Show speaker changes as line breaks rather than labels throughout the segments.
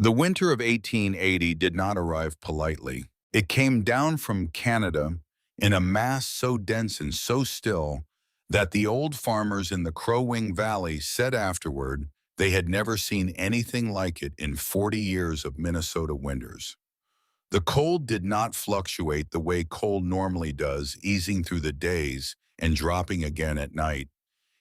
The winter of 1880 did not arrive politely. It came down from Canada in a mass so dense and so still that the old farmers in the Crow Wing Valley said afterward they had never seen anything like it in 40 years of Minnesota winters. The cold did not fluctuate the way cold normally does, easing through the days and dropping again at night.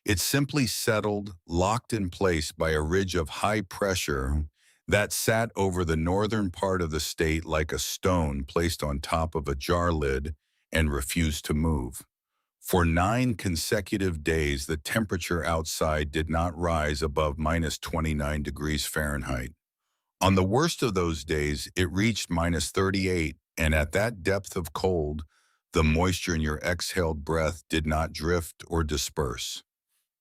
It simply settled, locked in place by a ridge of high pressure that sat over the northern part of the state like a stone placed on top of a jar lid and refused to move. For 9 consecutive days, the temperature outside did not rise above minus 29 degrees Fahrenheit. On the worst of those days, it reached minus 38, and at that depth of cold, the moisture in your exhaled breath did not drift or disperse.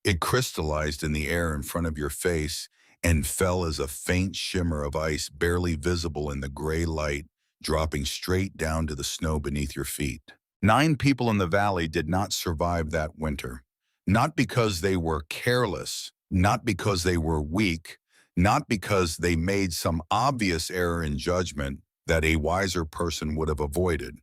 It crystallized in the air in front of your face and fell as a faint shimmer of ice barely visible in the gray light, dropping straight down to the snow beneath your feet. 9 people in the valley did not survive that winter. Not because they were careless, not because they were weak, not because they made some obvious error in judgment that a wiser person would have avoided.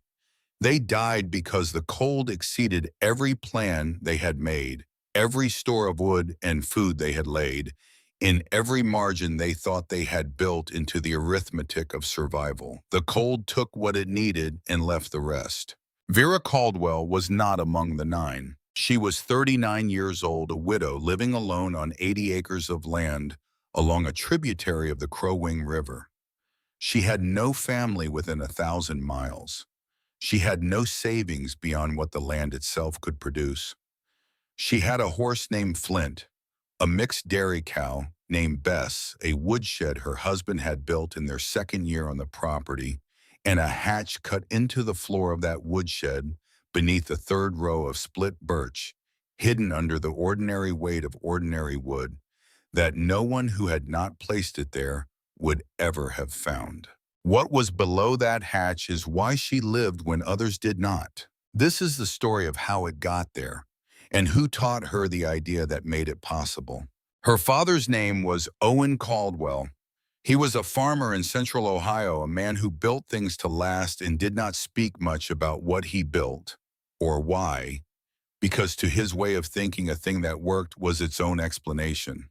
They died because the cold exceeded every plan they had made, every store of wood and food they had laid, in every margin they thought they had built into the arithmetic of survival. The cold took what it needed and left the rest. Vera Caldwell was not among the 9. She was 39 years old, a widow living alone on 80 acres of land along a tributary of the Crow Wing River. She had no family within 1,000 miles. She had no savings beyond what the land itself could produce. She had a horse named Flint, a mixed dairy cow named Bess, a woodshed her husband had built in their second year on the property, and a hatch cut into the floor of that woodshed beneath the third row of split birch, hidden under the ordinary weight of ordinary wood that no one who had not placed it there would ever have found. What was below that hatch is why she lived when others did not. This is the story of how it got there, and who taught her the idea that made it possible. Her father's name was Owen Caldwell. He was a farmer in central Ohio, a man who built things to last and did not speak much about what he built or why, because to his way of thinking, a thing that worked was its own explanation.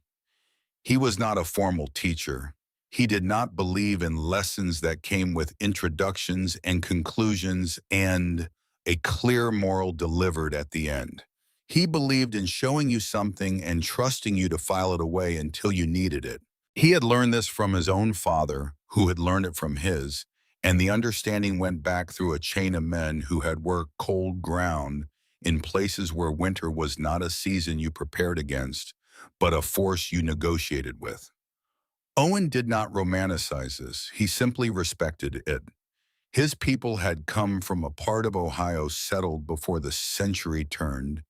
He was not a formal teacher. He did not believe in lessons that came with introductions and conclusions and a clear moral delivered at the end. He believed in showing you something and trusting you to file it away until you needed it. He had learned this from his own father, who had learned it from his, and the understanding went back through a chain of men who had worked cold ground in places where winter was not a season you prepared against, but a force you negotiated with. Owen did not romanticize this. He simply respected it. His people had come from a part of Ohio settled before the century turned,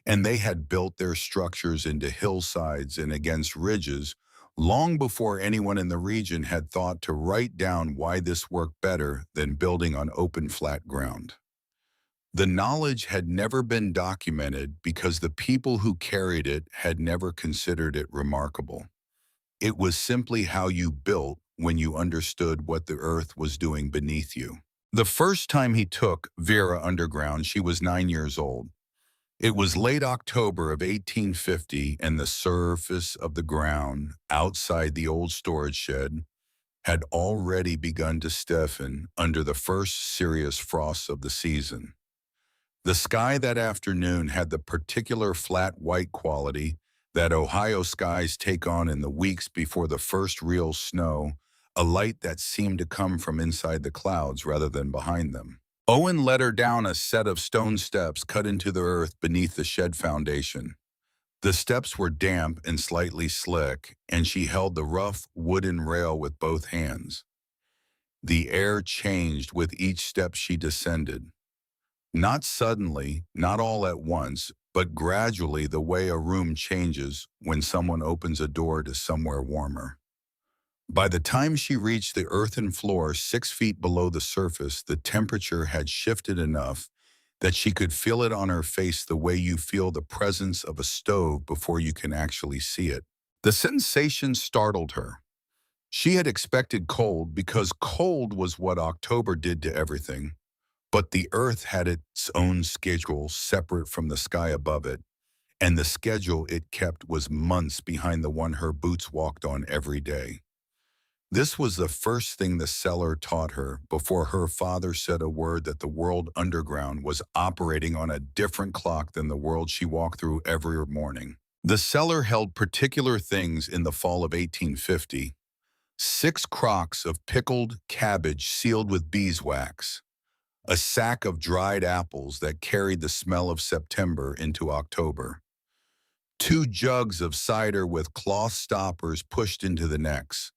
and they had built their structures into hillsides and against ridges long before anyone in the region had thought to write down why this worked better than building on open flat ground. The knowledge had never been documented because the people who carried it had never considered it remarkable. It was simply how you built when you understood what the earth was doing beneath you. The first time he took Vera underground, she was 9 years old. It was late October of 1850, and the surface of the ground outside the old storage shed had already begun to stiffen under the first serious frosts of the season. The sky that afternoon had the particular flat white quality that Ohio skies take on in the weeks before the first real snow, a light that seemed to come from inside the clouds rather than behind them. Owen led her down a set of stone steps cut into the earth beneath the shed foundation. The steps were damp and slightly slick, and she held the rough wooden rail with both hands. The air changed with each step she descended. Not suddenly, not all at once, but gradually, the way a room changes when someone opens a door to somewhere warmer. By the time she reached the earthen floor 6 feet below the surface, the temperature had shifted enough that she could feel it on her face the way you feel the presence of a stove before you can actually see it. The sensation startled her. She had expected cold because cold was what October did to everything, but the earth had its own schedule separate from the sky above it, and the schedule it kept was months behind the one her boots walked on every day. This was the first thing the seller taught her before her father said a word that the world underground was operating on a different clock than the world she walked through every morning. The seller held particular things in the fall of 1850: 6 crocks of pickled cabbage sealed with beeswax, a sack of dried apples that carried the smell of September into October, 2 jugs of cider with cloth stoppers pushed into the necks,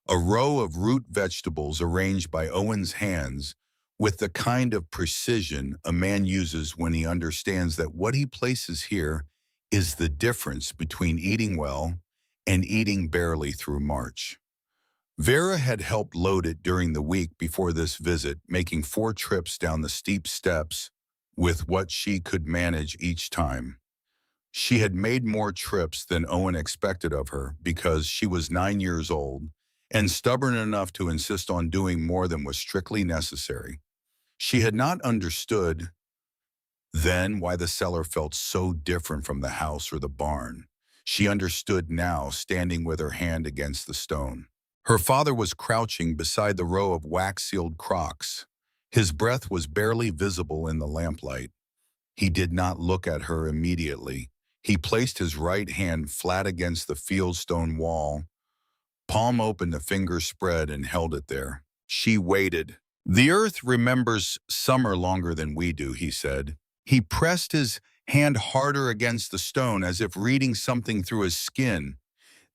a row of root vegetables arranged by Owen's hands with the kind of precision a man uses when he understands that what he places here is the difference between eating well and eating barely through March. Vera had helped load it during the week before this visit, making 4 trips down the steep steps with what she could manage each time. She had made more trips than Owen expected of her because she was 9 years old and stubborn enough to insist on doing more than was strictly necessary. She had not understood then why the cellar felt so different from the house or the barn. She understood now, standing with her hand against the stone. Her father was crouching beside the row of wax-sealed crocks. His breath was barely visible in the lamplight. He did not look at her immediately. He placed his right hand flat against the fieldstone wall, palm open, the fingers spread, and held it there. She waited. "The earth remembers summer longer than we do," he said. He pressed his hand harder against the stone as if reading something through his skin.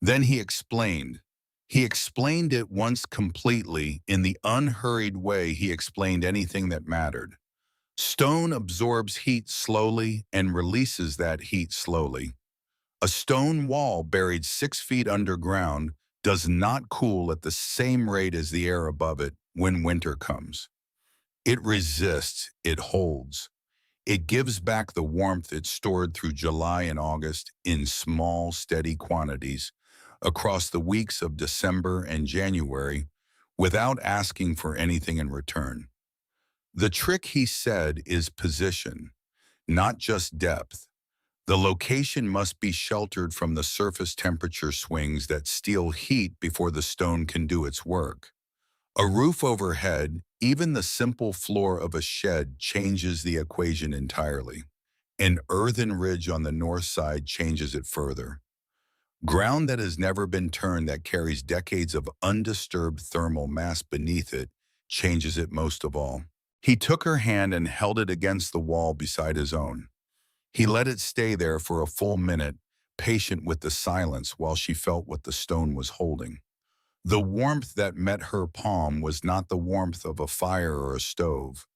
Then he explained. He explained it once completely in the unhurried way he explained anything that mattered. Stone absorbs heat slowly and releases that heat slowly. A stone wall buried 6 feet underground does not cool at the same rate as the air above it when winter comes. It resists, it holds. It gives back the warmth it stored through July and August in small, steady quantities across the weeks of December and January without asking for anything in return. The trick, he said, is position, not just depth. The location must be sheltered from the surface temperature swings that steal heat before the stone can do its work. A roof overhead, even the simple floor of a shed, changes the equation entirely. An earthen ridge on the north side changes it further. Ground that has never been turned, that carries decades of undisturbed thermal mass beneath it, changes it most of all. He took her hand and held it against the wall beside his own. He let it stay there for a full minute, patient with the silence while she felt what the stone was holding. The warmth that met her palm was not the warmth of a fire or a stove.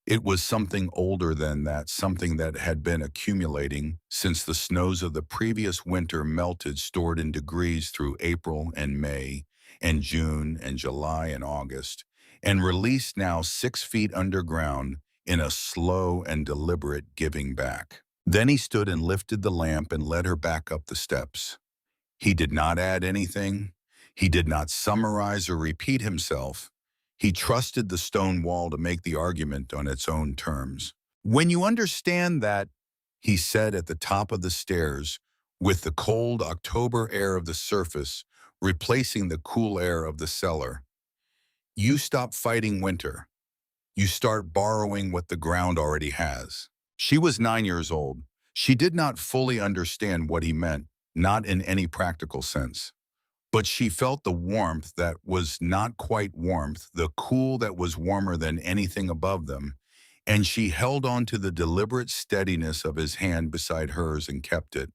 It was something older than that, something that had been accumulating since the snows of the previous winter melted, stored in degrees through April and May and June and July and August, and released now 6 feet underground in a slow and deliberate giving back. Then he stood and lifted the lamp and led her back up the steps. He did not add anything. He did not summarize or repeat himself. He trusted the stone wall to make the argument on its own terms. "When you understand that," he said at the top of the stairs, with the cold October air of the surface replacing the cool air of the cellar, "you stop fighting winter. You start borrowing what the ground already has." She was 9 years old. She did not fully understand what he meant, not in any practical sense. But she felt the warmth that was not quite warmth, the cool that was warmer than anything above them, and she held on to the deliberate steadiness of his hand beside hers and kept it.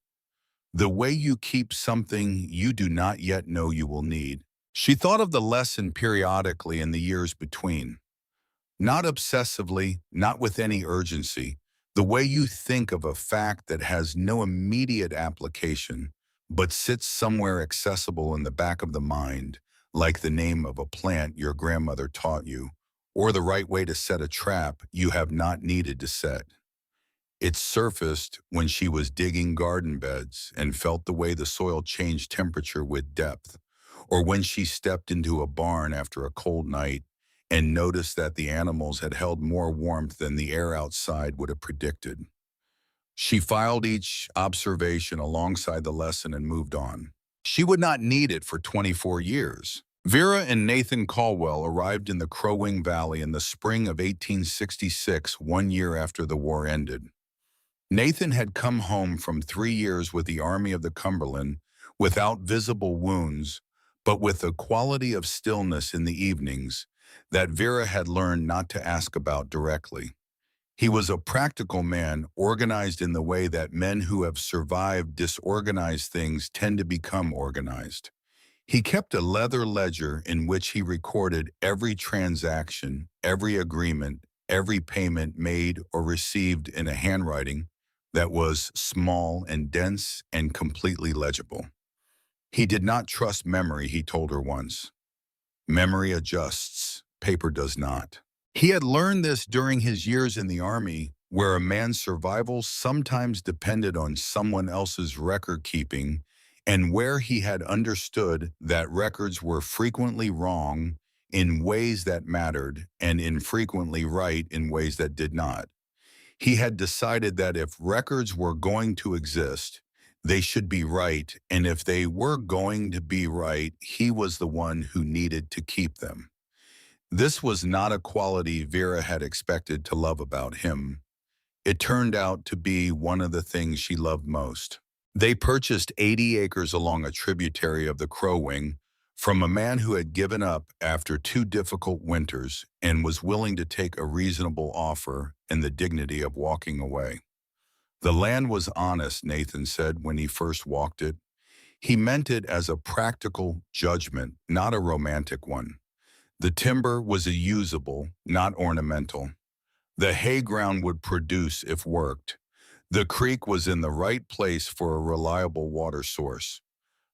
The way you keep something you do not yet know you will need. She thought of the lesson periodically in the years between. Not obsessively, not with any urgency. The way you think of a fact that has no immediate application, but sits somewhere accessible in the back of the mind, like the name of a plant your grandmother taught you, or the right way to set a trap you have not needed to set. It surfaced when she was digging garden beds and felt the way the soil changed temperature with depth, or when she stepped into a barn after a cold night and noticed that the animals had held more warmth than the air outside would have predicted. She filed each observation alongside the lesson and moved on. She would not need it for 24 years. Vera and Nathan Caldwell arrived in the Crow Wing Valley in the spring of 1866, 1 year after the war ended. Nathan had come home from 3 years with the Army of the Cumberland without visible wounds, but with a quality of stillness in the evenings that Vera had learned not to ask about directly. He was a practical man, organized in the way that men who have survived disorganized things tend to become organized. He kept a leather ledger in which he recorded every transaction, every agreement, every payment made or received in a handwriting that was small and dense and completely legible. He did not trust memory, he told her once. Memory adjusts, paper does not. He had learned this during his years in the Army, where a man's survival sometimes depended on someone else's record keeping, and where he had understood that records were frequently wrong in ways that mattered and infrequently right in ways that did not. He had decided that if records were going to exist, they should be right, and if they were going to be right, he was the one who needed to keep them. This was not a quality Vera had expected to love about him. It turned out to be one of the things she loved most. They purchased 80 acres along a tributary of the Crow Wing from a man who had given up after 2 difficult winters and was willing to take a reasonable offer and the dignity of walking away. The land was honest, Nathan said when he first walked it. He meant it as a practical judgment, not a romantic one. The timber was a usable, not ornamental. The hay ground would produce if worked. The creek was in the right place for a reliable water source.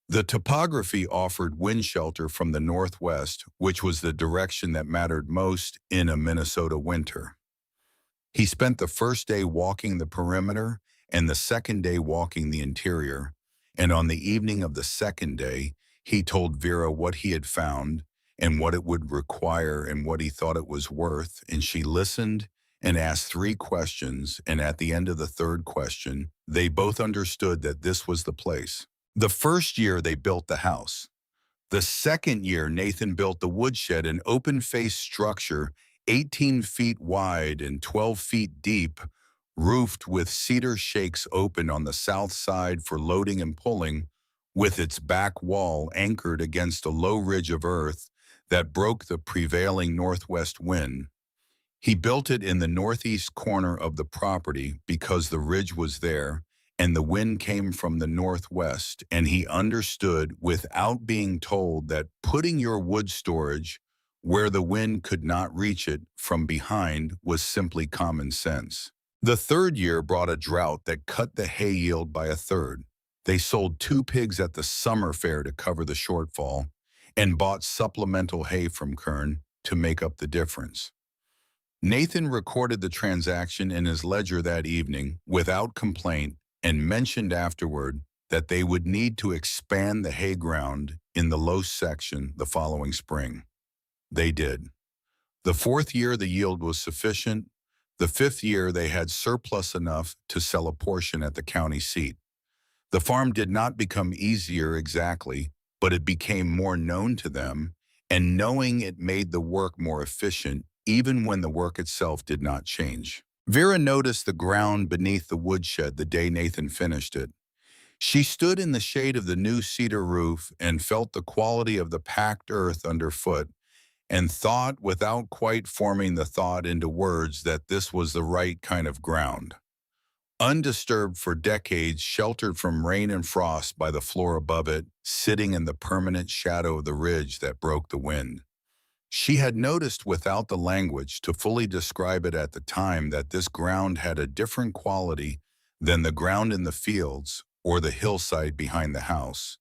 The topography offered wind shelter from the northwest, which was the direction that mattered most in a Minnesota winter. He spent the first day walking the perimeter and the second day walking the interior, and on the evening of the second day, he told Vera what he had found and what it would require and what he thought it was worth, and she listened and asked 3 questions, and at the end of the third question, they both understood that this was the place. The first year they built the house. The second year Nathan built the woodshed, an open-faced structure 18 feet wide and 12 feet deep, roofed with cedar shakes open on the south side for loading and pulling, with its back wall anchored against a low ridge of earth that broke the prevailing northwest wind. He built it in the northeast corner of the property because the ridge was there and the wind came from the northwest, and he understood without being told that putting your wood storage where the wind could not reach it from behind was simply common sense. The third year brought a drought that cut the hay yield by a third. They sold 2 pigs at the summer fair to cover the shortfall and bought supplemental hay from Kern to make up the difference. Nathan recorded the transaction in his ledger that evening without complaint and mentioned afterward that they would need to expand the hay ground in the low section the following spring. They did. The fourth year the yield was sufficient. The fifth year they had surplus enough to sell a portion at the county seat. The farm did not become easier exactly, but it became more known to them, and knowing it made the work more efficient even when the work itself did not change. Vera noticed the ground beneath the woodshed the day Nathan finished it. She stood in the shade of the new cedar roof and felt the quality of the packed earth underfoot, and thought without quite forming the thought into words that this was the right kind of ground. Undisturbed for decades, sheltered from rain and frost by the floor above it, sitting in the permanent shadow of the ridge that broke the wind. She had noticed without the language to fully describe it at the time that this ground had a different quality than the ground in the fields or the hillside behind the house.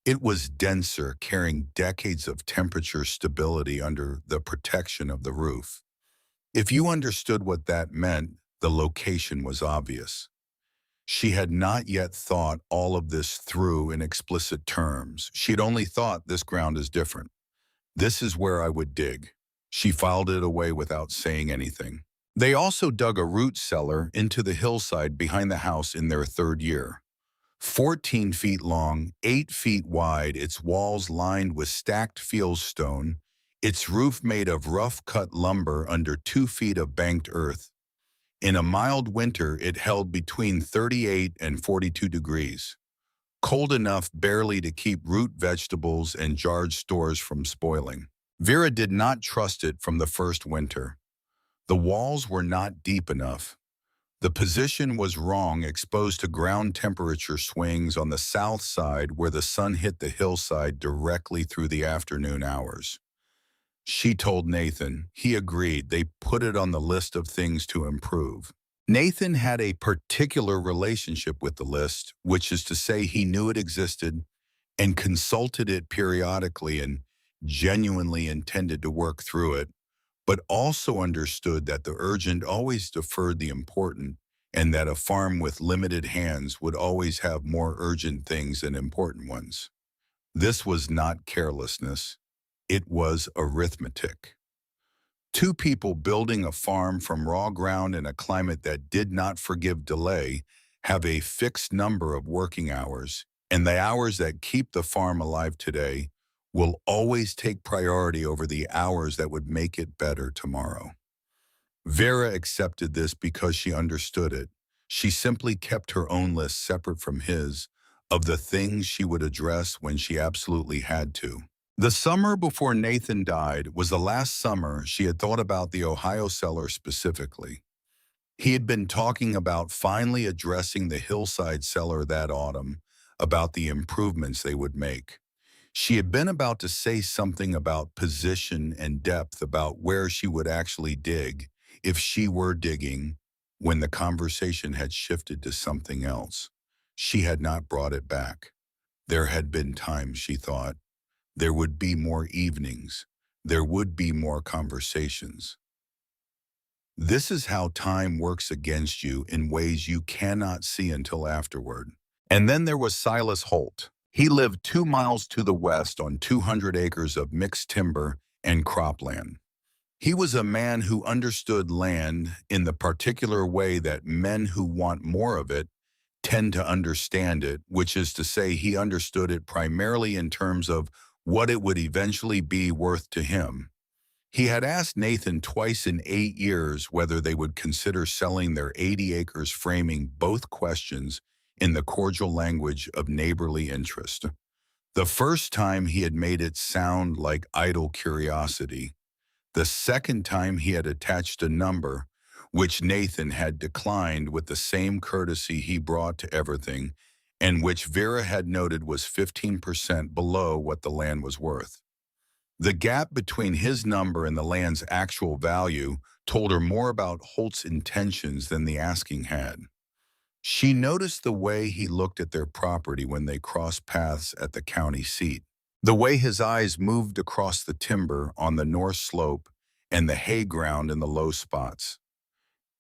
It was denser, carrying decades of temperature stability under the protection of the roof. If you understood what that meant, the location was obvious. She had not yet thought all of this through in explicit terms. She'd only thought this ground is different. This is where I would dig. She filed it away without saying anything. They also dug a root cellar into the hillside behind the house in their third year. 14 feet long, 8 feet wide, its walls lined with stacked fieldstone, its roof made of rough-cut lumber under 2 feet of banked earth. In a mild winter, it held between 38 and 42 degrees, cold enough barely to keep root vegetables and jarred stores from spoiling. Vera did not trust it from the first winter. The walls were not deep enough. The position was wrong, exposed to ground temperature swings on the south side where the sun hit the hillside directly through the afternoon hours. She told Nathan. He agreed. They put it on the list of things to improve. Nathan had a particular relationship with the list, which is to say he knew it existed and consulted it periodically and genuinely intended to work through it, but also understood that the urgent always deferred the important and that a farm with limited hands would always have more urgent things than important ones. This was not carelessness. It was arithmetic. Two people building a farm from raw ground in a climate that did not forgive delay have a fixed number of working hours, and the hours that keep the farm alive today will always take priority over the hours that would make it better tomorrow. Vera accepted this because she understood it. She simply kept her own list separate from his of the things she would address when she absolutely had to. The summer before Nathan died was the last summer she had thought about the Ohio cellar specifically. He had been talking about finally addressing the hillside cellar that autumn, about the improvements they would make. She had been about to say something about position and depth, about where she would actually dig, if she were digging, when the conversation had shifted to something else. She had not brought it back. There had been times, she thought. There would be more evenings. There would be more conversations. This is how time works against you in ways you cannot see until afterward. And then there was Silas Holt. He lived 2 miles to the west on 200 acres of mixed timber and cropland. He was a man who understood land in the particular way that men who want more of it tend to understand it, which is to say he understood it primarily in terms of what it would eventually be worth to him. He had asked Nathan twice in 8 years whether they would consider selling their 80 acres, framing both questions in the cordial language of neighborly interest. The first time he had made it sound like idle curiosity. The second time he had attached a number, which Nathan had declined with the same courtesy he brought to everything, and which Vera had noted was 15% below what the land was worth. The gap between his number and the land's actual value told her more about Holt's intentions than the asking had. She noticed the way he looked at their property when they crossed paths at the county seat, the way his eyes moved across the timber on the north slope and the hay ground in the low spots.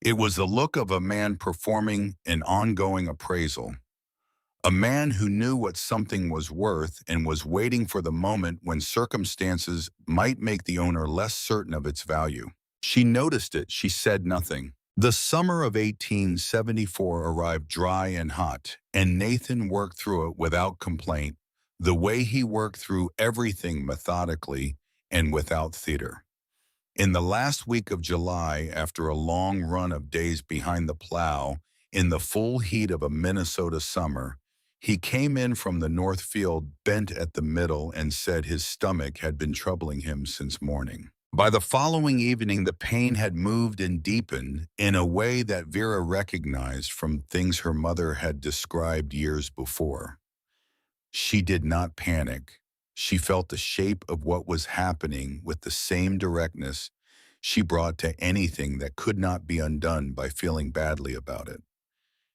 It was the look of a man performing an ongoing appraisal, a man who knew what something was worth and was waiting for the moment when circumstances might make the owner less certain of its value. She noticed it. She said nothing. The summer of 1874 arrived dry and hot, and Nathan worked through it without complaint, the way he worked through everything methodically and without theater. In the last week of July, after a long run of days behind the plow, in the full heat of a Minnesota summer, he came in from the north field bent at the middle and said his stomach had been troubling him since morning. By the following evening, the pain had moved and deepened in a way that Vera recognized from things her mother had described years before. She did not panic. She felt the shape of what was happening with the same directness she brought to anything that could not be undone by feeling badly about it.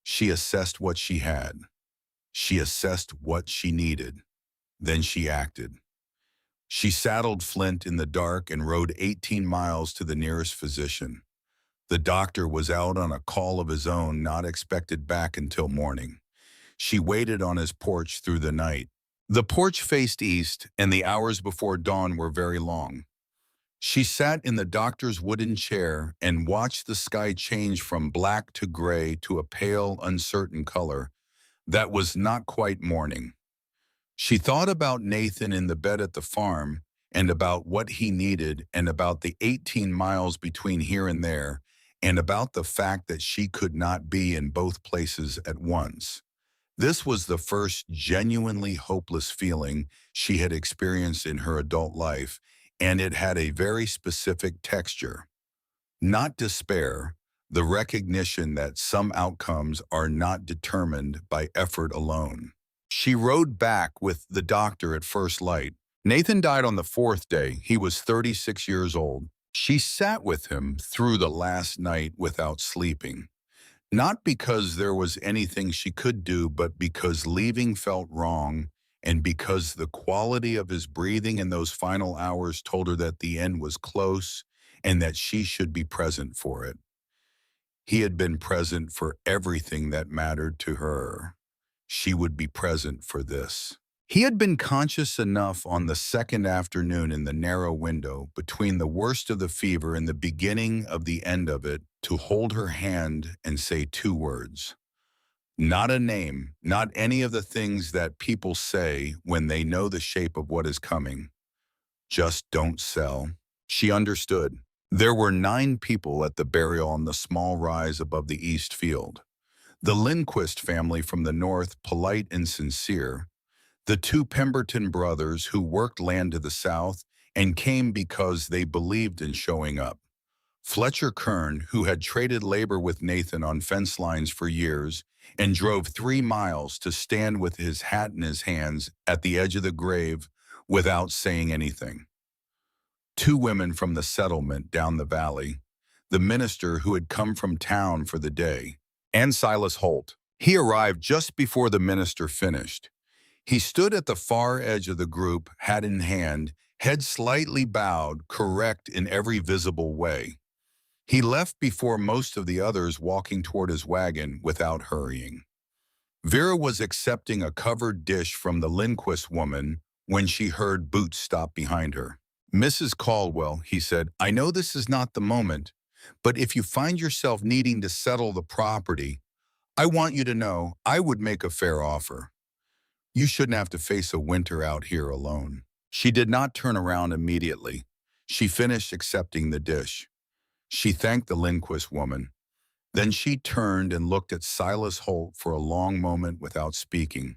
She assessed what she had. She assessed what she needed. Then she acted. She saddled Flint in the dark and rode 18 miles to the nearest physician. The doctor was out on a call of his own, not expected back until morning. She waited on his porch through the night. The porch faced east, and the hours before dawn were very long. She sat in the doctor's wooden chair and watched the sky change from black to gray to a pale, uncertain color that was not quite morning. She thought about Nathan in the bed at the farm and about what he needed and about the 18 miles between here and there and about the fact that she could not be in both places at once. This was the first genuinely hopeless feeling she had experienced in her adult life, and it had a very specific texture. Not despair, the recognition that some outcomes are not determined by effort alone. She rode back with the doctor at first light. Nathan died on the fourth day. He was 36 years old. She sat with him through the last night without sleeping. Not because there was anything she could do, but because leaving felt wrong, and because the quality of his breathing in those final hours told her that the end was close and that she should be present for it. He had been present for everything that mattered to her. She would be present for this. He had been conscious enough on the second afternoon in the narrow window between the worst of the fever and the beginning of the end of it to hold her hand and say two words. Not a name, not any of the things that people say when they know the shape of what is coming. Just don't sell. She understood. There were 9 people at the burial on the small rise above the east field. The Lindquist family from the north, polite and sincere. The 2 Pemberton brothers who worked land to the south and came because they believed in showing up. Fletcher Kern, who had traded labor with Nathan on fence lines for years and drove 3 miles to stand with his hat in his hands at the edge of the grave without saying anything. 2 women from the settlement down the valley, the minister who had come from town for the day, and Silas Holt. He arrived just before the minister finished. He stood at the far edge of the group, hat in hand, head slightly bowed, correct in every visible way. He left before most of the others, walking toward his wagon without hurrying. Vera was accepting a covered dish from the Lindquist woman when she heard boots stop behind her. "Mrs. Caldwell," he said, "I know this is not the moment, but if you find yourself needing to settle the property, I want you to know I would make a fair offer. You shouldn't have to face a winter out here alone." She did not turn around immediately. She finished accepting the dish. She thanked the Lindquist woman. Then she turned and looked at Silas Holt for a long moment without speaking.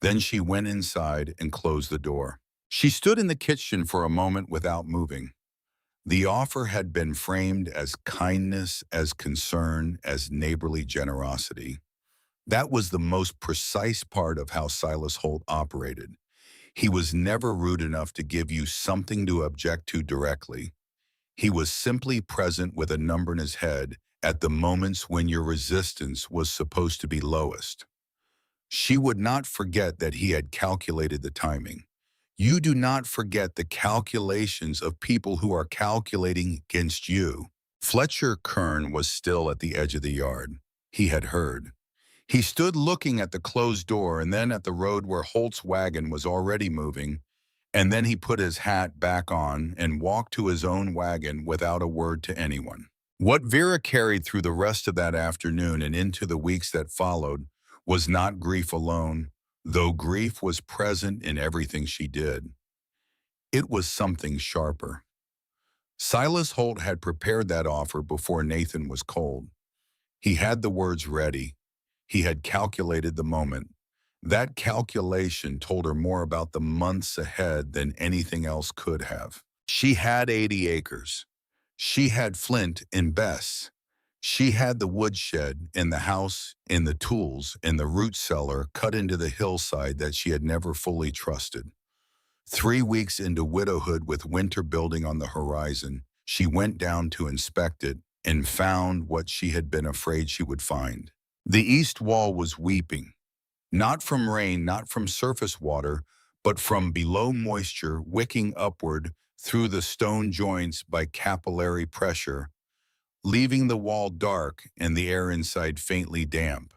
Then she went inside and closed the door. She stood in the kitchen for a moment without moving. The offer had been framed as kindness, as concern, as neighborly generosity. That was the most precise part of how Silas Holt operated. He was never rude enough to give you something to object to directly. He was simply present with a number in his head at the moments when your resistance was supposed to be lowest. She would not forget that he had calculated the timing. You do not forget the calculations of people who are calculating against you. Fletcher Kern was still at the edge of the yard. He had heard. He stood looking at the closed door and then at the road where Holt's wagon was already moving, and then he put his hat back on and walked to his own wagon without a word to anyone. What Vera carried through the rest of that afternoon and into the weeks that followed was not grief alone, though grief was present in everything she did. It was something sharper. Silas Holt had prepared that offer before Nathan was cold. He had the words ready. He had calculated the moment. That calculation told her more about the months ahead than anything else could have. She had 80 acres. She had Flint and Bess. She had the woodshed in the house, in the tools, in the root cellar cut into the hillside that she had never fully trusted. 3 weeks into widowhood with winter building on the horizon, she went down to inspect it and found what she had been afraid she would find. The east wall was weeping. Not from rain, not from surface water, but from below moisture wicking upward through the stone joints by capillary pressure. leaving the wall dark and the air inside faintly damp.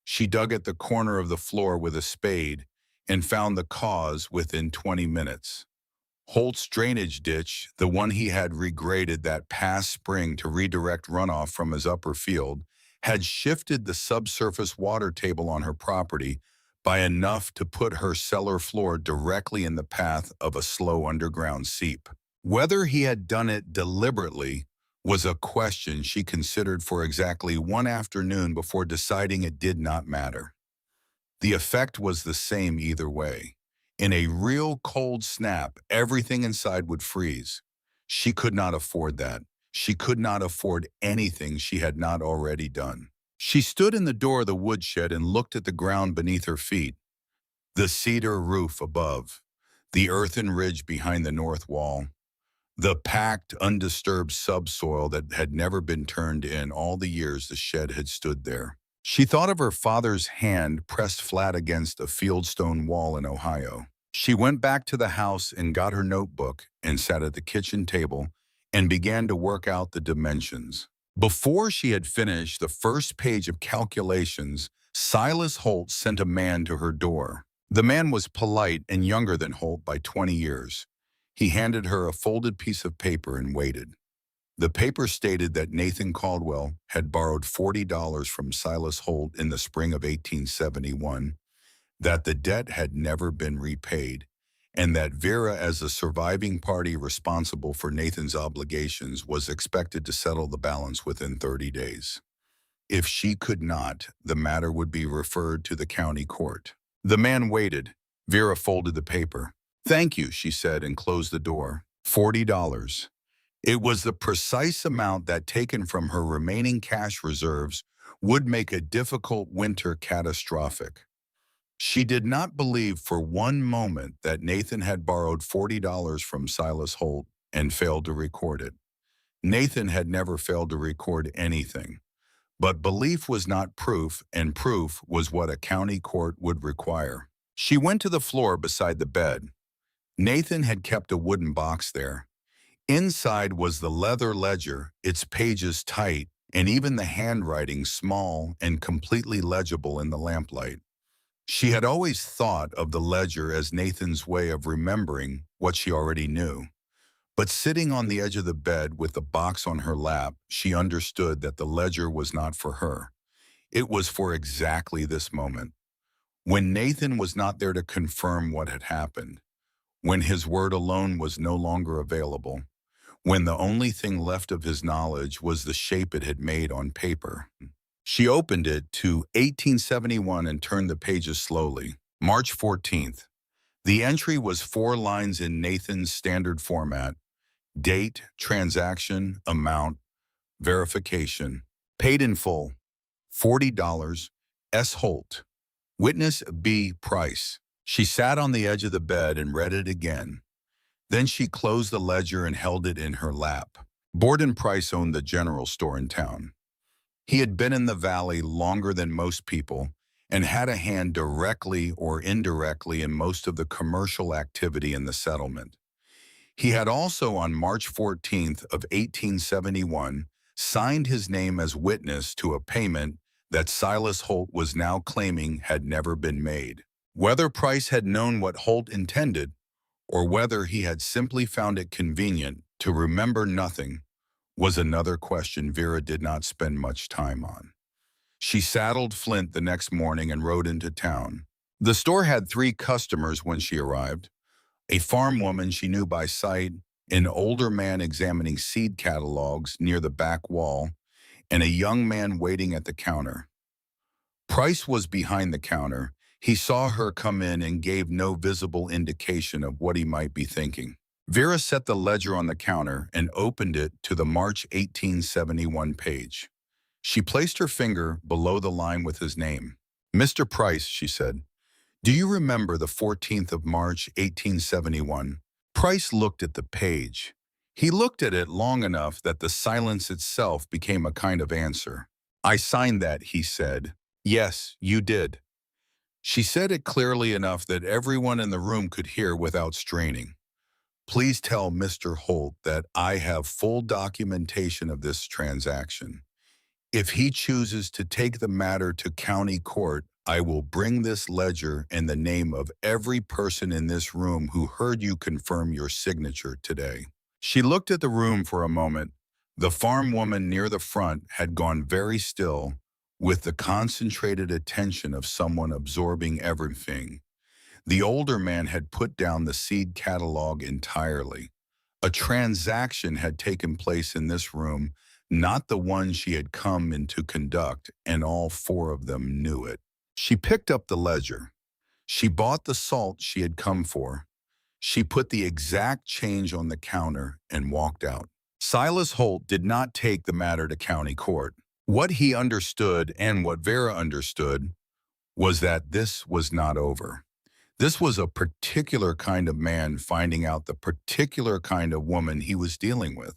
She dug at the corner of the floor with a spade and found the cause within 20 minutes. Holt's drainage ditch, the one he had regraded that past spring to redirect runoff from his upper field, had shifted the subsurface water table on her property by enough to put her cellar floor directly in the path of a slow underground seep. Whether he had done it deliberately was a question she considered for exactly one afternoon before deciding it did not matter. The effect was the same either way. In a real cold snap, everything inside would freeze. She could not afford that. She could not afford anything she had not already done. She stood in the door of the woodshed and looked at the ground beneath her feet, the cedar roof above, the earthen ridge behind the north wall, the packed, undisturbed subsoil that had never been turned in all the years the shed had stood there. She thought of her father's hand pressed flat against a fieldstone wall in Ohio. She went back to the house and got her notebook and sat at the kitchen table and began to work out the dimensions. Before she had finished the first page of calculations, Silas Holt sent a man to her door. The man was polite and younger than Holt by 20 years. He handed her a folded piece of paper and waited. The paper stated that Nathan Caldwell had borrowed $40 from Silas Holt in the spring of 1871, that the debt had never been repaid, and that Vera, as the surviving party responsible for Nathan's obligations, was expected to settle the balance within 30 days. If she could not, the matter would be referred to the county court. The man waited. Vera folded the paper. "Thank you," she said, and closed the door. $40. It was the precise amount that, taken from her remaining cash reserves, would make a difficult winter catastrophic. She did not believe for one moment that Nathan had borrowed $40 from Silas Holt and failed to record it. Nathan had never failed to record anything. But belief was not proof, and proof was what a county court would require. She went to the floor beside the bed. Nathan had kept a wooden box there. Inside was the leather ledger, its pages tight, and even the handwriting small and completely legible in the lamplight. She had always thought of the ledger as Nathan's way of remembering what she already knew. But sitting on the edge of the bed with the box on her lap, she understood that the ledger was not for her. It was for exactly this moment. When Nathan was not there to confirm what had happened, when his word alone was no longer available, when the only thing left of his knowledge was the shape it had made on paper. She opened it to 1871 and turned the pages slowly. March 14th. The entry was 4 lines in Nathan's standard format: date, transaction, amount, verification. Paid in full, $40, S. Holt. Witness B. Price. She sat on the edge of the bed and read it again. Then she closed the ledger and held it in her lap. Borden Price owned the general store in town. He had been in the valley longer than most people and had a hand directly or indirectly in most of the commercial activity in the settlement. He had also, on March 14th of 1871, signed his name as witness to a payment that Silas Holt was now claiming had never been made. Whether Price had known what Holt intended, or whether he had simply found it convenient to remember nothing, was another question Vera did not spend much time on. She saddled Flint the next morning and rode into town. The store had 3 customers when she arrived: a farm woman she knew by sight, an older man examining seed catalogs near the back wall, and a young man waiting at the counter. Price was behind the counter. He saw her come in and gave no visible indication of what he might be thinking. Vera set the ledger on the counter and opened it to the March 1871 page. She placed her finger below the line with his name. "Mr. Price," she said, "do you remember the 14th of March, 1871? Price looked at the page. He looked at it long enough that the silence itself became a kind of answer. "I signed that," he said. "Yes, you did." She said it clearly enough that everyone in the room could hear without straining. Please tell Mr. Holt that I have full documentation of this transaction. If he chooses to take the matter to county court, I will bring this ledger and the name of every person in this room who heard you confirm your signature today." She looked at the room for a moment. The farm woman near the front had gone very still, with the concentrated attention of someone absorbing everything. The older man had put down the seed catalog entirely. A transaction had taken place in this room, not the one she had come in to conduct, and all four of them knew it. She picked up the ledger. She bought the salt she had come for. She put the exact change on the counter and walked out. Silas Holt did not take the matter to county court. What he understood and what Vera understood was that this was not over. This was a particular kind of man finding out the particular kind of woman he was dealing with.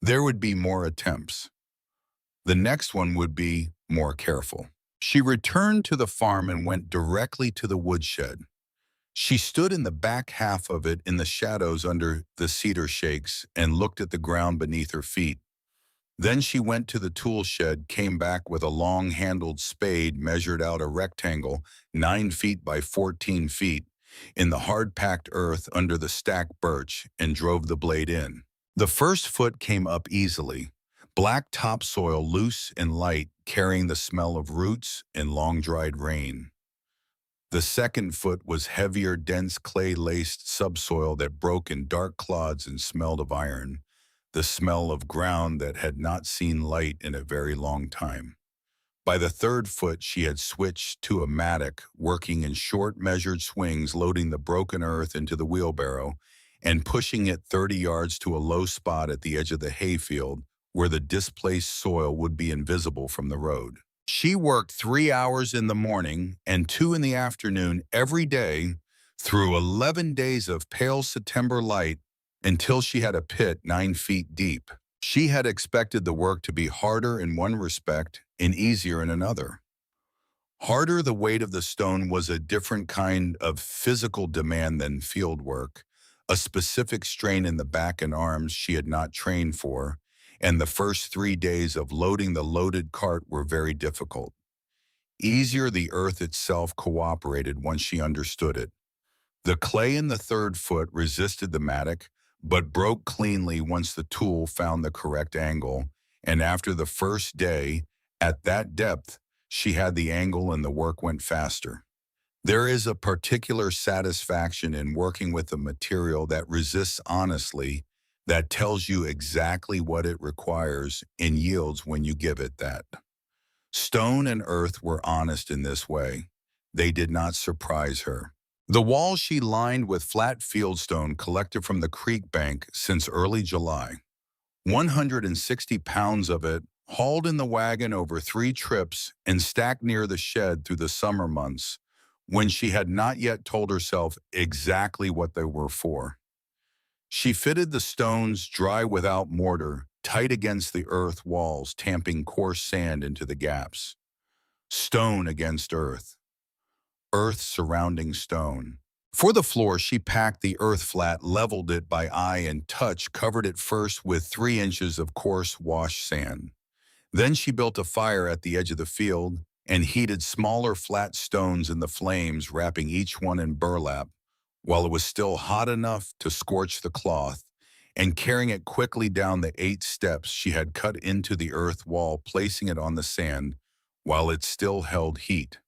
There would be more attempts. The next one would be more careful. She returned to the farm and went directly to the woodshed. She stood in the back half of it in the shadows under the cedar shakes and looked at the ground beneath her feet. Then she went to the tool shed, came back with a long-handled spade, measured out a rectangle 9 feet by 14 feet in the hard-packed earth under the stacked birch, and drove the blade in. The first foot came up easily, black topsoil, loose and light, carrying the smell of roots and long-dried rain. The second foot was heavier, dense, clay-laced subsoil that broke in dark clods and smelled of iron, the smell of ground that had not seen light in a very long time. By the third foot, she had switched to a mattock, working in short, measured swings, loading the broken earth into the wheelbarrow and pushing it 30 yards to a low spot at the edge of the hayfield where the displaced soil would be invisible from the road. She worked 3 hours in the morning and 2 in the afternoon every day through 11 days of pale September light until she had a pit 9 feet deep. She had expected the work to be harder in one respect and easier in another. Harder, the weight of the stone was a different kind of physical demand than field work, a specific strain in the back and arms she had not trained for, and the first 3 days of loading the loaded cart were very difficult. Easier, the earth itself cooperated once she understood it. The clay in the third foot resisted the mattock, but broke cleanly once the tool found the correct angle, and after the first day, at that depth, she had the angle and the work went faster. There is a particular satisfaction in working with a material that resists honestly, that tells you exactly what it requires and yields when you give it that. Stone and earth were honest in this way. They did not surprise her. The walls she lined with flat fieldstone collected from the creek bank since early July. 160 pounds of it hauled in the wagon over 3 trips and stacked near the shed through the summer months, when she had not yet told herself exactly what they were for. She fitted the stones, dry without mortar, tight against the earth walls, tamping coarse sand into the gaps. Stone against earth. Earth surrounding stone. For the floor, she packed the earth flat, leveled it by eye and touch, covered it first with 3 inches of coarse wash sand. Then she built a fire at the edge of the field and heated smaller flat stones in the flames, wrapping each one in burlap, while it was still hot enough to scorch the cloth, and carrying it quickly down the 8 steps she had cut into the earth wall, placing it on the sand while it still held heat.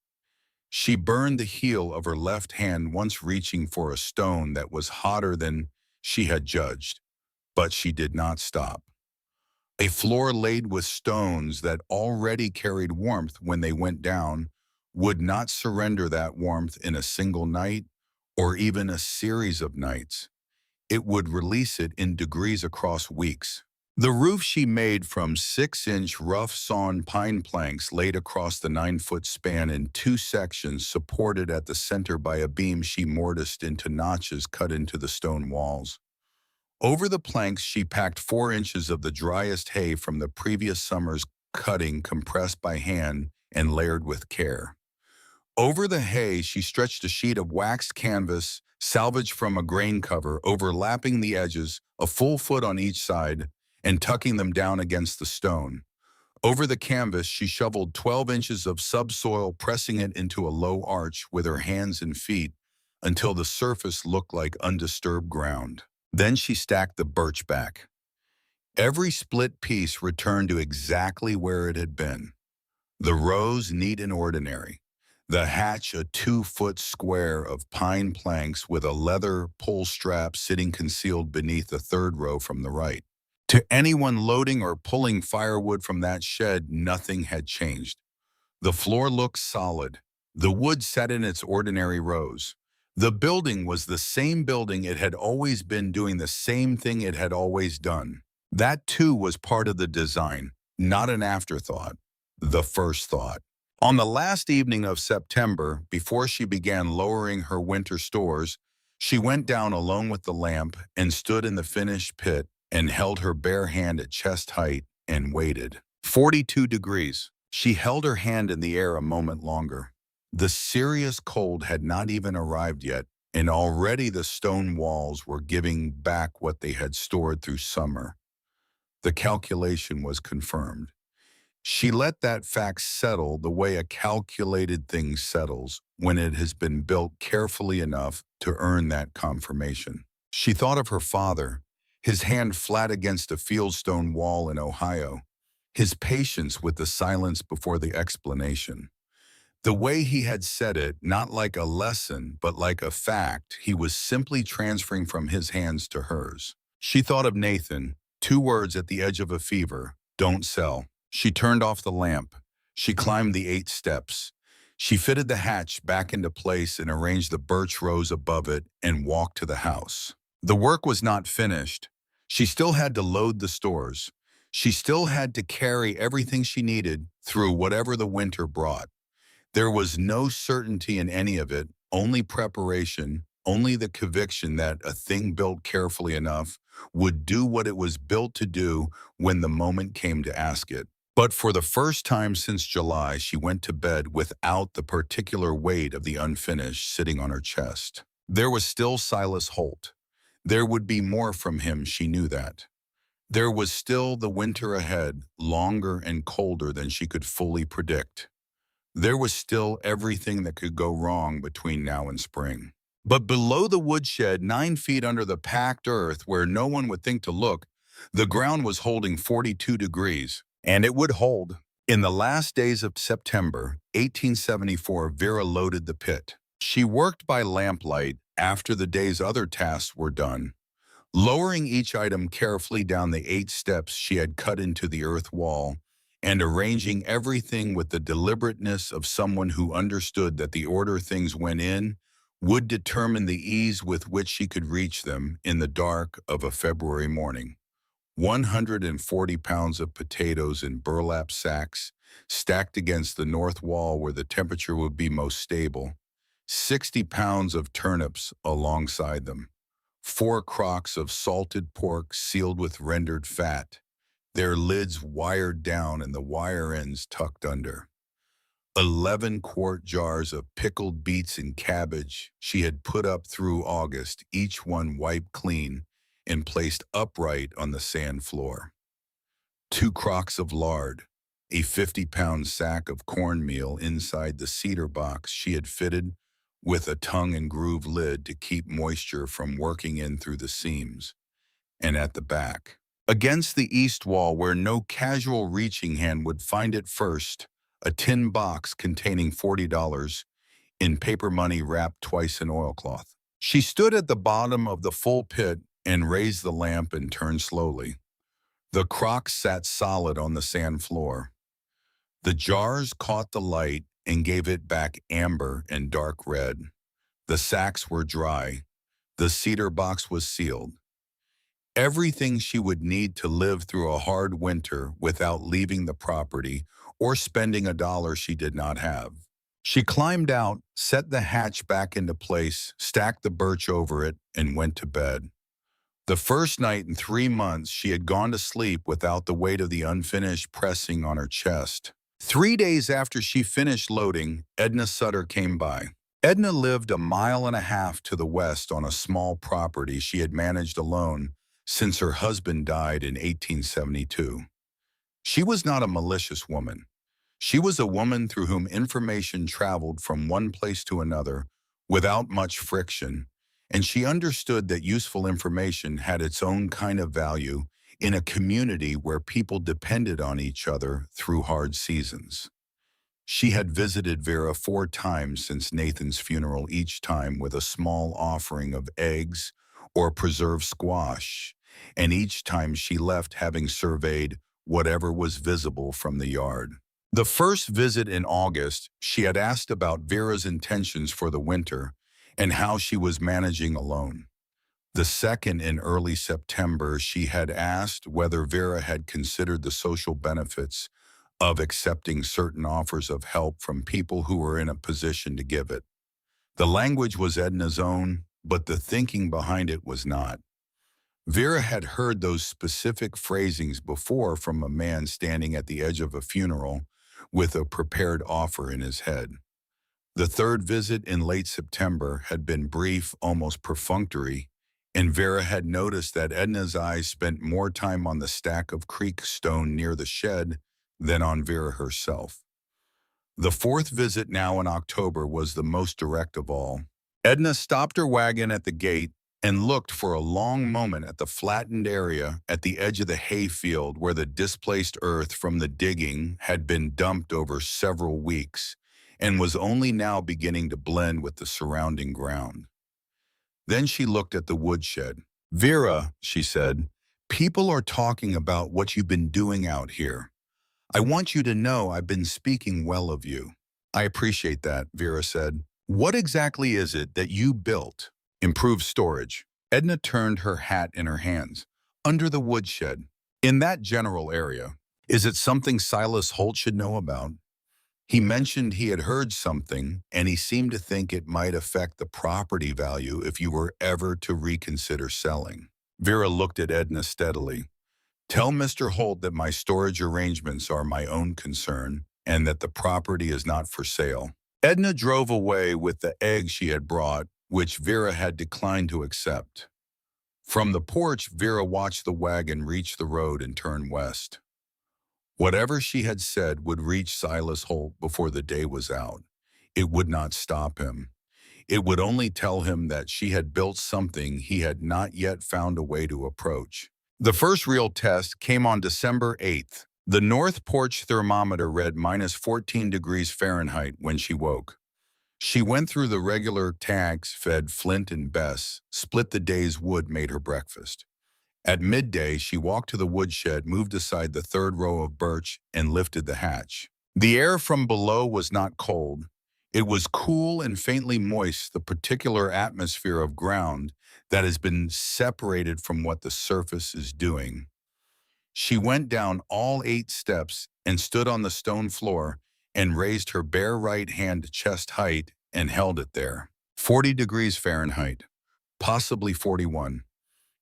She burned the heel of her left hand once, reaching for a stone that was hotter than she had judged, but she did not stop. A floor laid with stones that already carried warmth when they went down would not surrender that warmth in a single night or even a series of nights. It would release it in degrees across weeks. The roof she made from 6-inch rough-sawn pine planks laid across the 9-foot span in 2 sections, supported at the center by a beam she mortised into notches cut into the stone walls. Over the planks, she packed 4 inches of the driest hay from the previous summer's cutting, compressed by hand and layered with care. Over the hay, she stretched a sheet of waxed canvas salvaged from a grain cover, overlapping the edges, a full foot on each side, and tucking them down against the stone. Over the canvas, she shoveled 12 inches of subsoil, pressing it into a low arch with her hands and feet until the surface looked like undisturbed ground. Then she stacked the birch back. Every split piece returned to exactly where it had been. The rows neat and ordinary. The hatch a 2-foot square of pine planks with a leather pull strap sitting concealed beneath a third row from the right. To anyone loading or pulling firewood from that shed, nothing had changed. The floor looked solid. The wood sat in its ordinary rows. The building was the same building it had always been, doing the same thing it had always done. That too was part of the design, not an afterthought, the first thought. On the last evening of September, before she began lowering her winter stores, she went down alone with the lamp and stood in the finished pit and held her bare hand at chest height and waited. 42 degrees. She held her hand in the air a moment longer. The serious cold had not even arrived yet, and already the stone walls were giving back what they had stored through summer. The calculation was confirmed. She let that fact settle the way a calculated thing settles when it has been built carefully enough to earn that confirmation. She thought of her father, his hand flat against a fieldstone wall in Ohio, his patience with the silence before the explanation. The way he had said it, not like a lesson, but like a fact, he was simply transferring from his hands to hers. She thought of Nathan, 2 words at the edge of a fever: don't sell. She turned off the lamp. She climbed the 8 steps. She fitted the hatch back into place and arranged the birch rows above it and walked to the house. The work was not finished. She still had to load the stores. She still had to carry everything she needed through whatever the winter brought. There was no certainty in any of it, only preparation, only the conviction that a thing built carefully enough would do what it was built to do when the moment came to ask it. But for the first time since July, she went to bed without the particular weight of the unfinished sitting on her chest. There was still Silas Holt. There would be more from him, she knew that. There was still the winter ahead, longer and colder than she could fully predict. There was still everything that could go wrong between now and spring. But below the woodshed, 9 feet under the packed earth where no one would think to look, the ground was holding 42 degrees, and it would hold. In the last days of September 1874, Vera loaded the pit. She worked by lamplight after the day's other tasks were done, lowering each item carefully down the 8 steps she had cut into the earth wall, and arranging everything with the deliberateness of someone who understood that the order things went in would determine the ease with which she could reach them in the dark of a February morning. 140 pounds of potatoes in burlap sacks stacked against the north wall where the temperature would be most stable, 60 pounds of turnips alongside them, 4 crocks of salted pork sealed with rendered fat, their lids wired down and the wire ends tucked under. 11-quart jars of pickled beets and cabbage she had put up through August, each one wiped clean and placed upright on the sand floor. 2 crocks of lard, a 50-pound sack of cornmeal inside the cedar box she had fitted with a tongue and groove lid to keep moisture from working in through the seams, and at the back, against the east wall where no casual reaching hand would find it first, a tin box containing $40 in paper money wrapped twice in oilcloth. She stood at the bottom of the full pit and raised the lamp and turned slowly. The crocks sat solid on the sand floor. The jars caught the light and gave it back amber and dark red. The sacks were dry. The cedar box was sealed. Everything she would need to live through a hard winter without leaving the property or spending a dollar she did not have. She climbed out, set the hatch back into place, stacked the birch over it, and went to bed. The first night in 3 months, she had gone to sleep without the weight of the unfinished pressing on her chest. 3 days after she finished loading, Edna Sutter came by. Edna lived a mile and a half to the west on a small property she had managed alone since her husband died in 1872. She was not a malicious woman. She was a woman through whom information traveled from one place to another without much friction, and she understood that useful information had its own kind of value in a community where people depended on each other through hard seasons. She had visited Vera 4 times since Nathan's funeral, each time with a small offering of eggs or preserved squash, and each time she left having surveyed whatever was visible from the yard. The first visit in August, she had asked about Vera's intentions for the winter and how she was managing alone. The second, in early September, she had asked whether Vera had considered the social benefits of accepting certain offers of help from people who were in a position to give it. The language was Edna's own, but the thinking behind it was not. Vera had heard those specific phrasings before from a man standing at the edge of a funeral with a prepared offer in his head. The third visit in late September had been brief, almost perfunctory, and Vera had noticed that Edna's eyes spent more time on the stack of creek stone near the shed than on Vera herself. The fourth visit, now in October, was the most direct of all. Edna stopped her wagon at the gate and looked for a long moment at the flattened area at the edge of the hayfield where the displaced earth from the digging had been dumped over several weeks and was only now beginning to blend with the surrounding ground. Then she looked at the woodshed. "Vera," she said, "people are talking about what you've been doing out here. I want you to know I've been speaking well of you." "I appreciate that," Vera said. "What exactly is it that you built?" "Improved storage." Edna turned her hat in her hands. "Under the woodshed. In that general area. Is it something Silas Holt should know about?" He mentioned he had heard something, and he seemed to think it might affect the property value if you were ever to reconsider selling. Vera looked at Edna steadily. "Tell Mr. Holt that my storage arrangements are my own concern and that the property is not for sale." Edna drove away with the egg she had brought, which Vera had declined to accept. From the porch, Vera watched the wagon reach the road and turn west. Whatever she had said would reach Silas Holt before the day was out. It would not stop him. It would only tell him that she had built something he had not yet found a way to approach. The first real test came on December 8th. The north porch thermometer read -14 degrees Fahrenheit when she woke. She went through the regular tags, fed Flint and Bess, split the day's wood, made her breakfast. At midday, she walked to the woodshed, moved aside the third row of birch, and lifted the hatch. The air from below was not cold. It was cool and faintly moist, the particular atmosphere of ground that has been separated from what the surface is doing. She went down all 8 steps and stood on the stone floor and raised her bare right hand to chest height and held it there. 40 degrees Fahrenheit, possibly 41.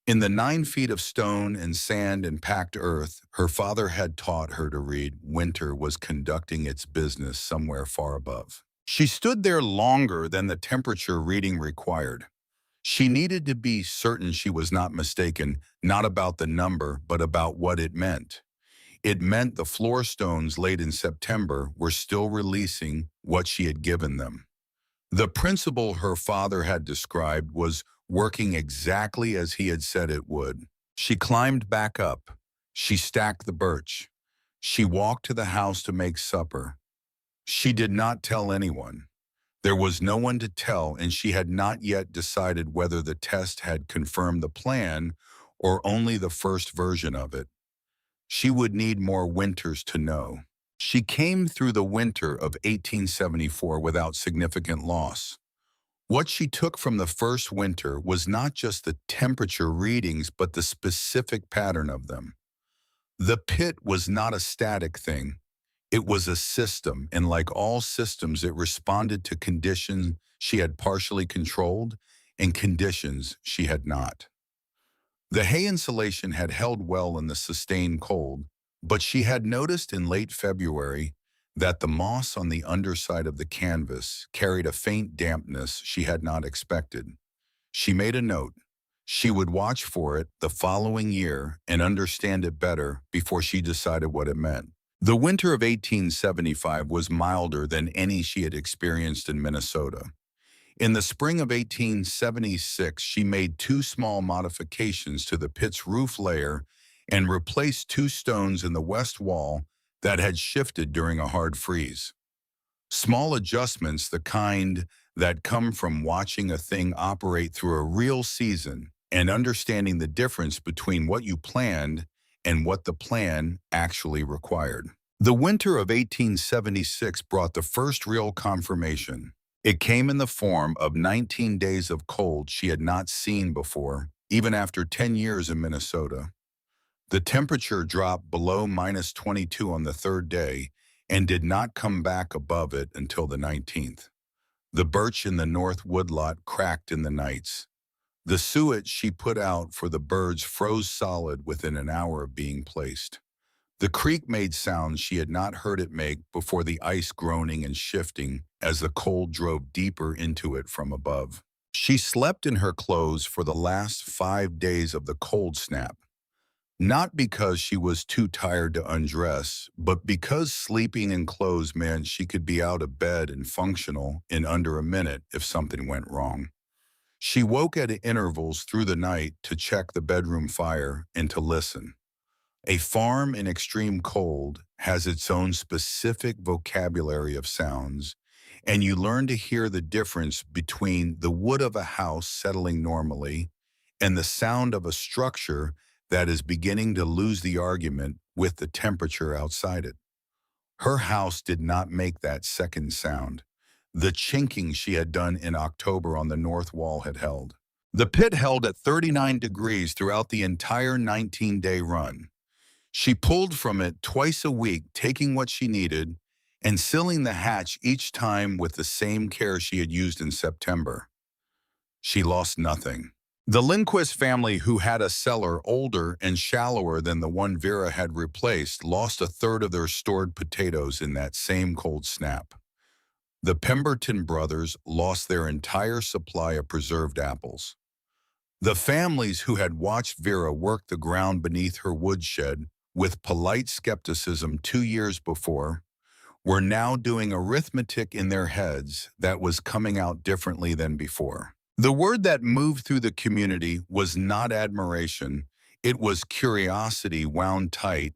In the 9 feet of stone and sand and packed earth, her father had taught her to read, winter was conducting its business somewhere far above. She stood there longer than the temperature reading required. She needed to be certain she was not mistaken, not about the number, but about what it meant. It meant the floor stones laid in September were still releasing what she had given them. The principle her father had described was working exactly as he had said it would. She climbed back up. She stacked the birch. She walked to the house to make supper. She did not tell anyone. There was no one to tell, and she had not yet decided whether the test had confirmed the plan or only the first version of it. She would need more winters to know. She came through the winter of 1874 without significant loss. What she took from the first winter was not just the temperature readings, but the specific pattern of them. The pit was not a static thing. It was a system, and like all systems, it responded to conditions she had partially controlled and conditions she had not. The hay insulation had held well in the sustained cold, but she had noticed in late February that the moss on the underside of the canvas carried a faint dampness she had not expected. She made a note. She would watch for it the following year and understand it better before she decided what it meant. The winter of 1875 was milder than any she had experienced in Minnesota. In the spring of 1876, she made two small modifications to the pit's roof layer and replaced two stones in the west wall that had shifted during a hard freeze. Small adjustments, the kind that come from watching a thing operate through a real season and understanding the difference between what you planned and what the plan actually required. The winter of 1876 brought the first real confirmation. It came in the form of 19 days of cold she had not seen before, even after 10 years in Minnesota. The temperature dropped below -22 on the third day and did not come back above it until the 19th. The birch in the north woodlot cracked in the nights. The suet she put out for the birds froze solid within an hour of being placed. The creek made sounds she had not heard it make before, the ice groaning and shifting as the cold drove deeper into it from above. She slept in her clothes for the last 5 days of the cold snap, not because she was too tired to undress, but because sleeping in clothes meant she could be out of bed and functional in under a minute if something went wrong. She woke at intervals through the night to check the bedroom fire and to listen. A farm in extreme cold has its own specific vocabulary of sounds, and you learn to hear the difference between the wood of a house settling normally and the sound of a structure that is beginning to lose the argument with the temperature outside it. Her house did not make that second sound. The chinking she had done in October on the north wall had held. The pit held at 39 degrees throughout the entire 19-day run. She pulled from it twice a week, taking what she needed and sealing the hatch each time with the same care she had used in September. She lost nothing. The Lindquist family, who had a cellar older and shallower than the one Vera had replaced, lost a third of their stored potatoes in that same cold snap. The Pemberton brothers lost their entire supply of preserved apples. The families who had watched Vera work the ground beneath her woodshed with polite skepticism 2 years before were now doing arithmetic in their heads that was coming out differently than before. The word that moved through the community was not admiration, it was curiosity wound tight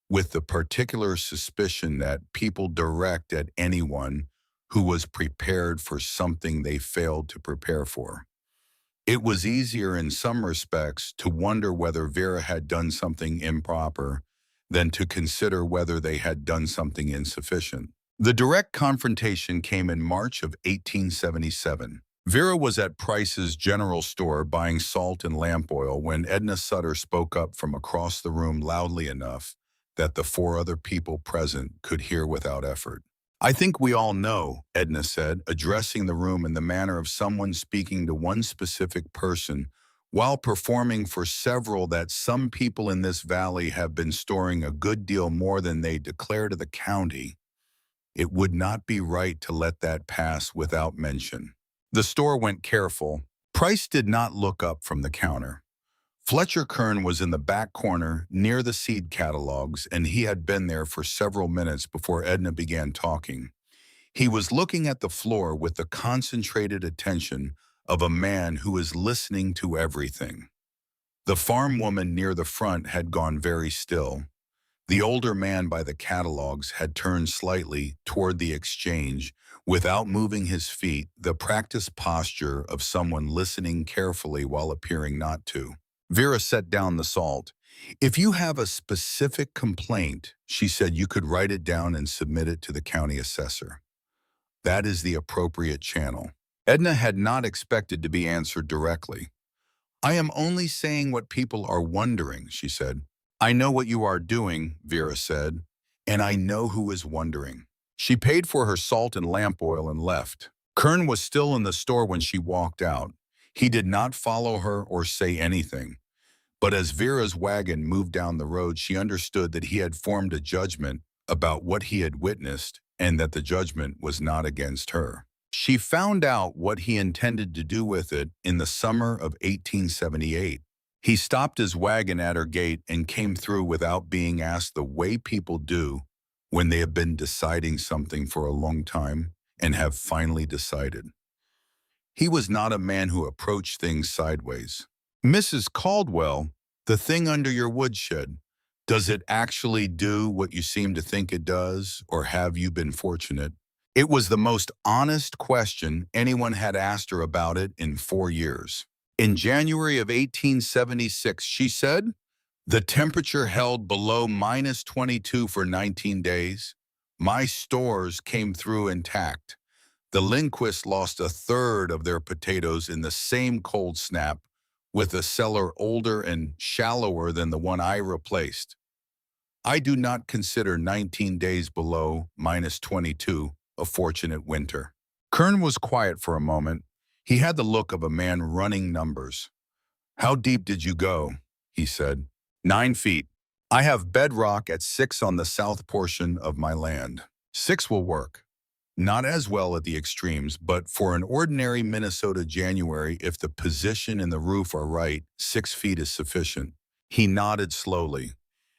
with the particular suspicion that people direct at anyone who was prepared for something they failed to prepare for. It was easier in some respects to wonder whether Vera had done something improper than to consider whether they had done something insufficient. The direct confrontation came in March of 1877. Vera was at Price's general store buying salt and lamp oil when Edna Sutter spoke up from across the room loudly enough that the 4 other people present could hear without effort. "I think we all know," Edna said, addressing the room in the manner of someone speaking to one specific person while performing for several, that some people in this valley have been storing a good deal more than they declare to the county. It would not be right to let that pass without mention. The store went careful. Price did not look up from the counter. Fletcher Kern was in the back corner near the seed catalogs, and he had been there for several minutes before Edna began talking. He was looking at the floor with the concentrated attention of a man who is listening to everything. The farm woman near the front had gone very still. The older man by the catalogs had turned slightly toward the exchange without moving his feet, the practiced posture of someone listening carefully while appearing not to. Vera set down the salt. "If you have a specific complaint," she said, "you could write it down and submit it to the county assessor. That is the appropriate channel." Edna had not expected to be answered directly. "I am only saying what people are wondering," she said. "I know what you are doing," Vera said, "and I know who is wondering." She paid for her salt and lamp oil and left. Kern was still in the store when she walked out. He did not follow her or say anything. But as Vera's wagon moved down the road, she understood that he had formed a judgment about what he had witnessed and that the judgment was not against her. She found out what he intended to do with it in the summer of 1878. He stopped his wagon at her gate and came through without being asked, the way people do when they have been deciding something for a long time and have finally decided. He was not a man who approached things sideways. "Mrs. Caldwell, the thing under your woodshed, does it actually do what you seem to think it does, or have you been fortunate?" It was the most honest question anyone had asked her about it in 4 years. In January of 1876, she said, "The temperature held below -22 for 19 days. My stores came through intact. The Lindquists lost a third of their potatoes in the same cold snap, with a cellar older and shallower than the one I replaced. I do not consider 19 days below -22 a fortunate winter." Kern was quiet for a moment. He had the look of a man running numbers. "How deep did you go?" he said. 9 feet. I have bedrock at 6 on the south portion of my land. 6 will work. Not as well at the extremes, but for an ordinary Minnesota January, if the position and the roof are right, 6 feet is sufficient." He nodded slowly.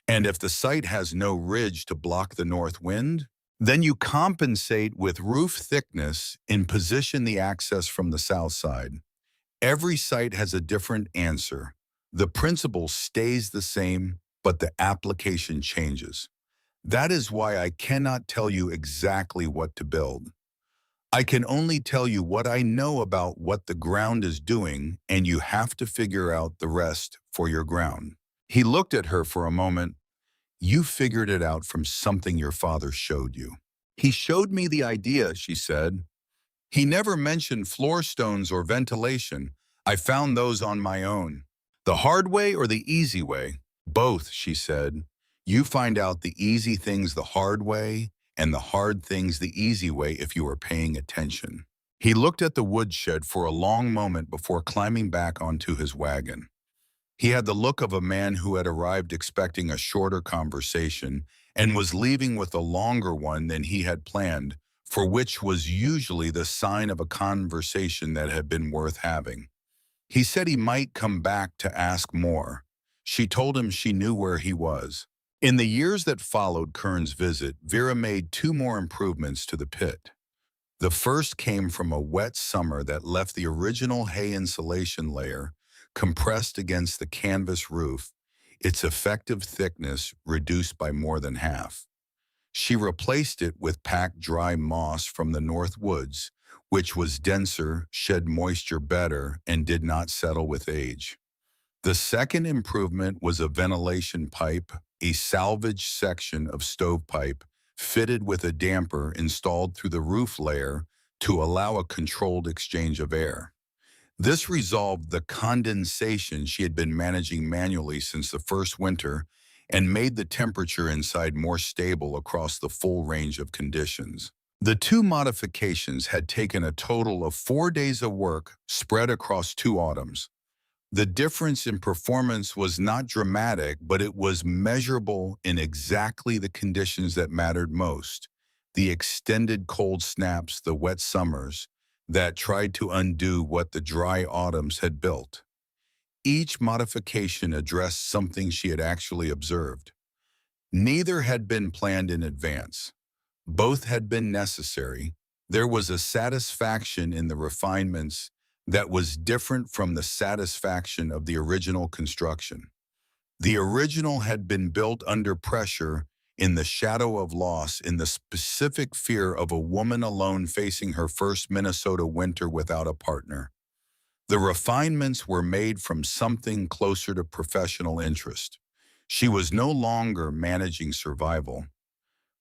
"And if the site has no ridge to block the north wind, then you compensate with roof thickness and position the access from the south side. Every site has a different answer. The principle stays the same, but the application changes. That is why I cannot tell you exactly what to build. I can only tell you what I know about what the ground is doing, and you have to figure out the rest for your ground." He looked at her for a moment. "You figured it out from something your father showed you." "He showed me the idea," she said. "He never mentioned floor stones or ventilation. I found those on my own." "The hard way or the easy way?" "Both," she said. "You find out the easy things the hard way and the hard things the easy way if you are paying attention." He looked at the woodshed for a long moment before climbing back onto his wagon. He had the look of a man who had arrived expecting a shorter conversation and was leaving with a longer one than he had planned, for which was usually the sign of a conversation that had been worth having. He said he might come back to ask more. She told him she knew where he was. In the years that followed Kern's visit, Vera made 2 more improvements to the pit. The first came from a wet summer that left the original hay insulation layer compressed against the canvas roof, its effective thickness reduced by more than half. She replaced it with packed dry moss from the north woods, which was denser, shed moisture better, and did not settle with age. The second improvement was a ventilation pipe, a salvaged section of stovepipe fitted with a damper installed through the roof layer to allow a controlled exchange of air. This resolved the condensation she had been managing manually since the first winter and made the temperature inside more stable across the full range of conditions. The 2 modifications had taken a total of 4 days of work spread across 2 autumns. The difference in performance was not dramatic, but it was measurable in exactly the conditions that mattered most: the extended cold snaps, the wet summers, that tried to undo what the dry autumns had built. Each modification addressed something she had actually observed. Neither had been planned in advance. Both had been necessary. There was a satisfaction in the refinements that was different from the satisfaction of the original construction. The original had been built under pressure, in the shadow of loss, in the specific fear of a woman alone facing her first Minnesota winter without a partner. The refinements were made from something closer to professional interest. She was no longer managing survival.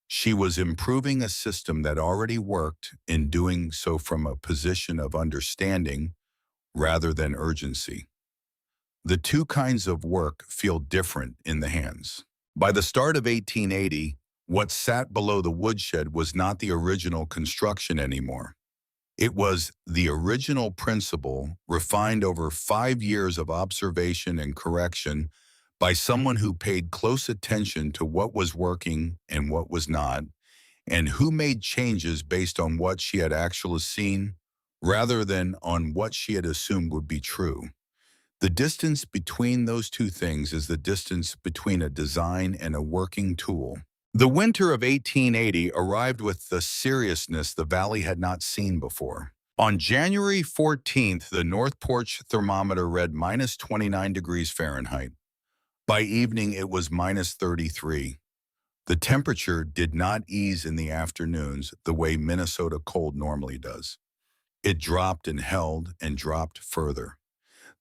She was improving a system that already worked, in doing so from a position of understanding rather than urgency. The 2 kinds of work feel different in the hands. By the start of 1880, what sat below the woodshed was not the original construction anymore. It was the original principle, refined over 5 years of observation and correction by someone who paid close attention to what was working and what was not, and who made changes based on what she had actually seen rather than on what she had assumed would be true. The distance between those two things is the distance between a design and a working tool. The winter of 1880 arrived with the seriousness the valley had not seen before. On January 14th, the North Porch thermometer read minus 29 degrees Fahrenheit. By evening, it was minus 33. The temperature did not ease in the afternoons the way Minnesota cold normally does. It dropped and held and dropped further.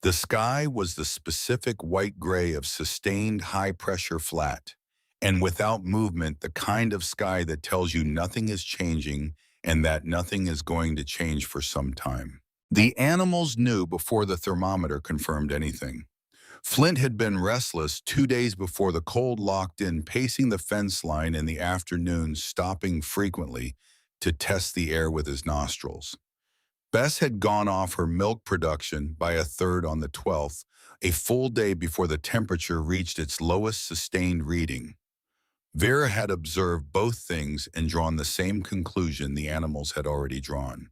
The sky was the specific white gray of sustained high-pressure flat, and without movement, the kind of sky that tells you nothing is changing and that nothing is going to change for some time. The animals knew before the thermometer confirmed anything. Flint had been restless 2 days before the cold locked in, pacing the fence line in the afternoon, stopping frequently to test the air with his nostrils. Bess had gone off her milk production by a third on the 12th, a full day before the temperature reached its lowest sustained reading. Vera had observed both things and drawn the same conclusion the animals had already drawn.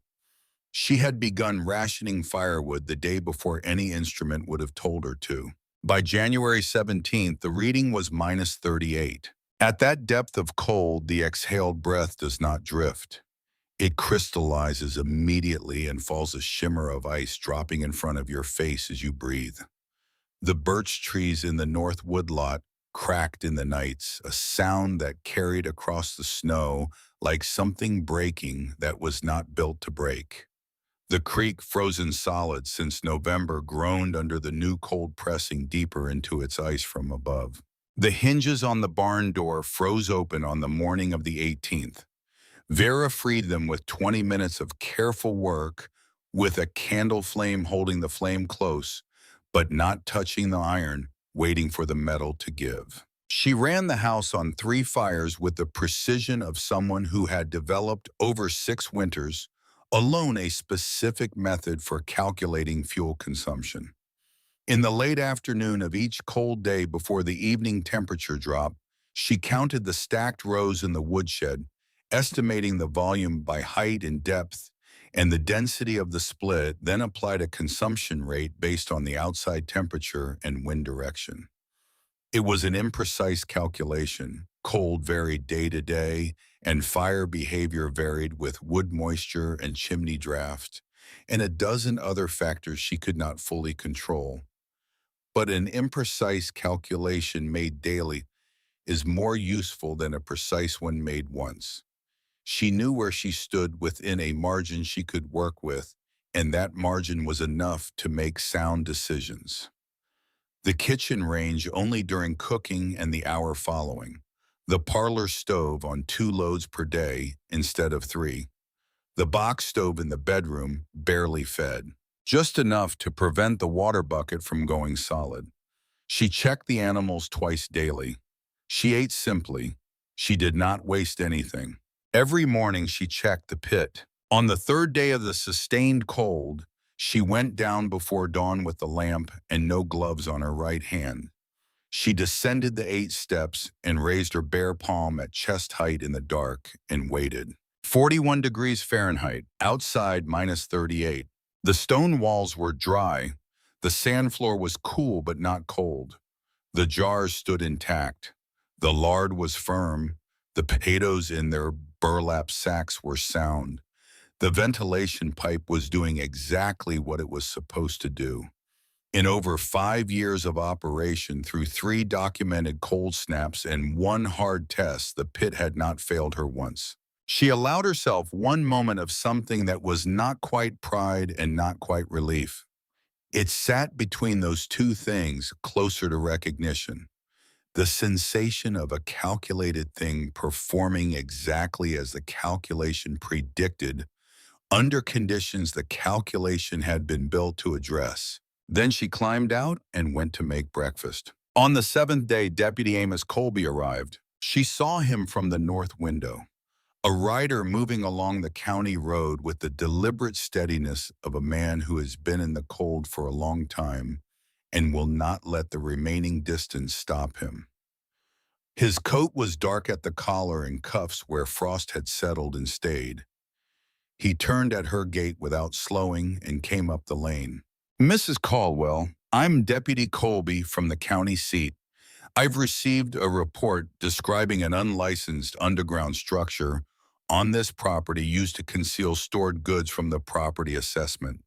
She had begun rationing firewood the day before any instrument would have told her to. By January 17th, the reading was minus 38. At that depth of cold, the exhaled breath does not drift. It crystallizes immediately and falls a shimmer of ice dropping in front of your face as you breathe. The birch trees in the north woodlot cracked in the nights, a sound that carried across the snow like something breaking that was not built to break. The creek, frozen solid since November, groaned under the new cold pressing deeper into its ice from above. The hinges on the barn door froze open on the morning of the 18th. Vera freed them with 20 minutes of careful work, with a candle flame holding the flame close, but not touching the iron, waiting for the metal to give. She ran the house on 3 fires with the precision of someone who had developed over 6 winters alone a specific method for calculating fuel consumption. In the late afternoon of each cold day before the evening temperature drop, she counted the stacked rows in the woodshed, estimating the volume by height and depth and the density of the split, then applied a consumption rate based on the outside temperature and wind direction. It was an imprecise calculation. Cold varied day to day, and fire behavior varied with wood moisture and chimney draft, and a dozen other factors she could not fully control. But an imprecise calculation made daily is more useful than a precise one made once. She knew where she stood within a margin she could work with, and that margin was enough to make sound decisions. The kitchen range only during cooking and the hour following. The parlor stove on 2 loads per day instead of 3. The box stove in the bedroom barely fed, just enough to prevent the water bucket from going solid. She checked the animals twice daily. She ate simply. She did not waste anything. Every morning she checked the pit. On the 3rd day of the sustained cold, she went down before dawn with the lamp and no gloves on her right hand. She descended the 8 steps and raised her bare palm at chest height in the dark and waited. 41 degrees Fahrenheit, outside minus 38. The stone walls were dry. The sand floor was cool but not cold. The jars stood intact. The lard was firm. The potatoes in their burlap sacks were sound. The ventilation pipe was doing exactly what it was supposed to do. In over 5 years of operation, through 3 documented cold snaps and 1 hard test, the pit had not failed her once. She allowed herself one moment of something that was not quite pride and not quite relief. It sat between those 2 things, closer to recognition. The sensation of a calculated thing performing exactly as the calculation predicted, under conditions the calculation had been built to address. Then she climbed out and went to make breakfast. On the 7th day, Deputy Amos Colby arrived. She saw him from the north window, a rider moving along the county road with the deliberate steadiness of a man who has been in the cold for a long time and will not let the remaining distance stop him. His coat was dark at the collar and cuffs where frost had settled and stayed. He turned at her gate without slowing and came up the lane. "Mrs. Caldwell, I'm Deputy Colby from the county seat. I've received a report describing an unlicensed underground structure on this property used to conceal stored goods from the property assessment.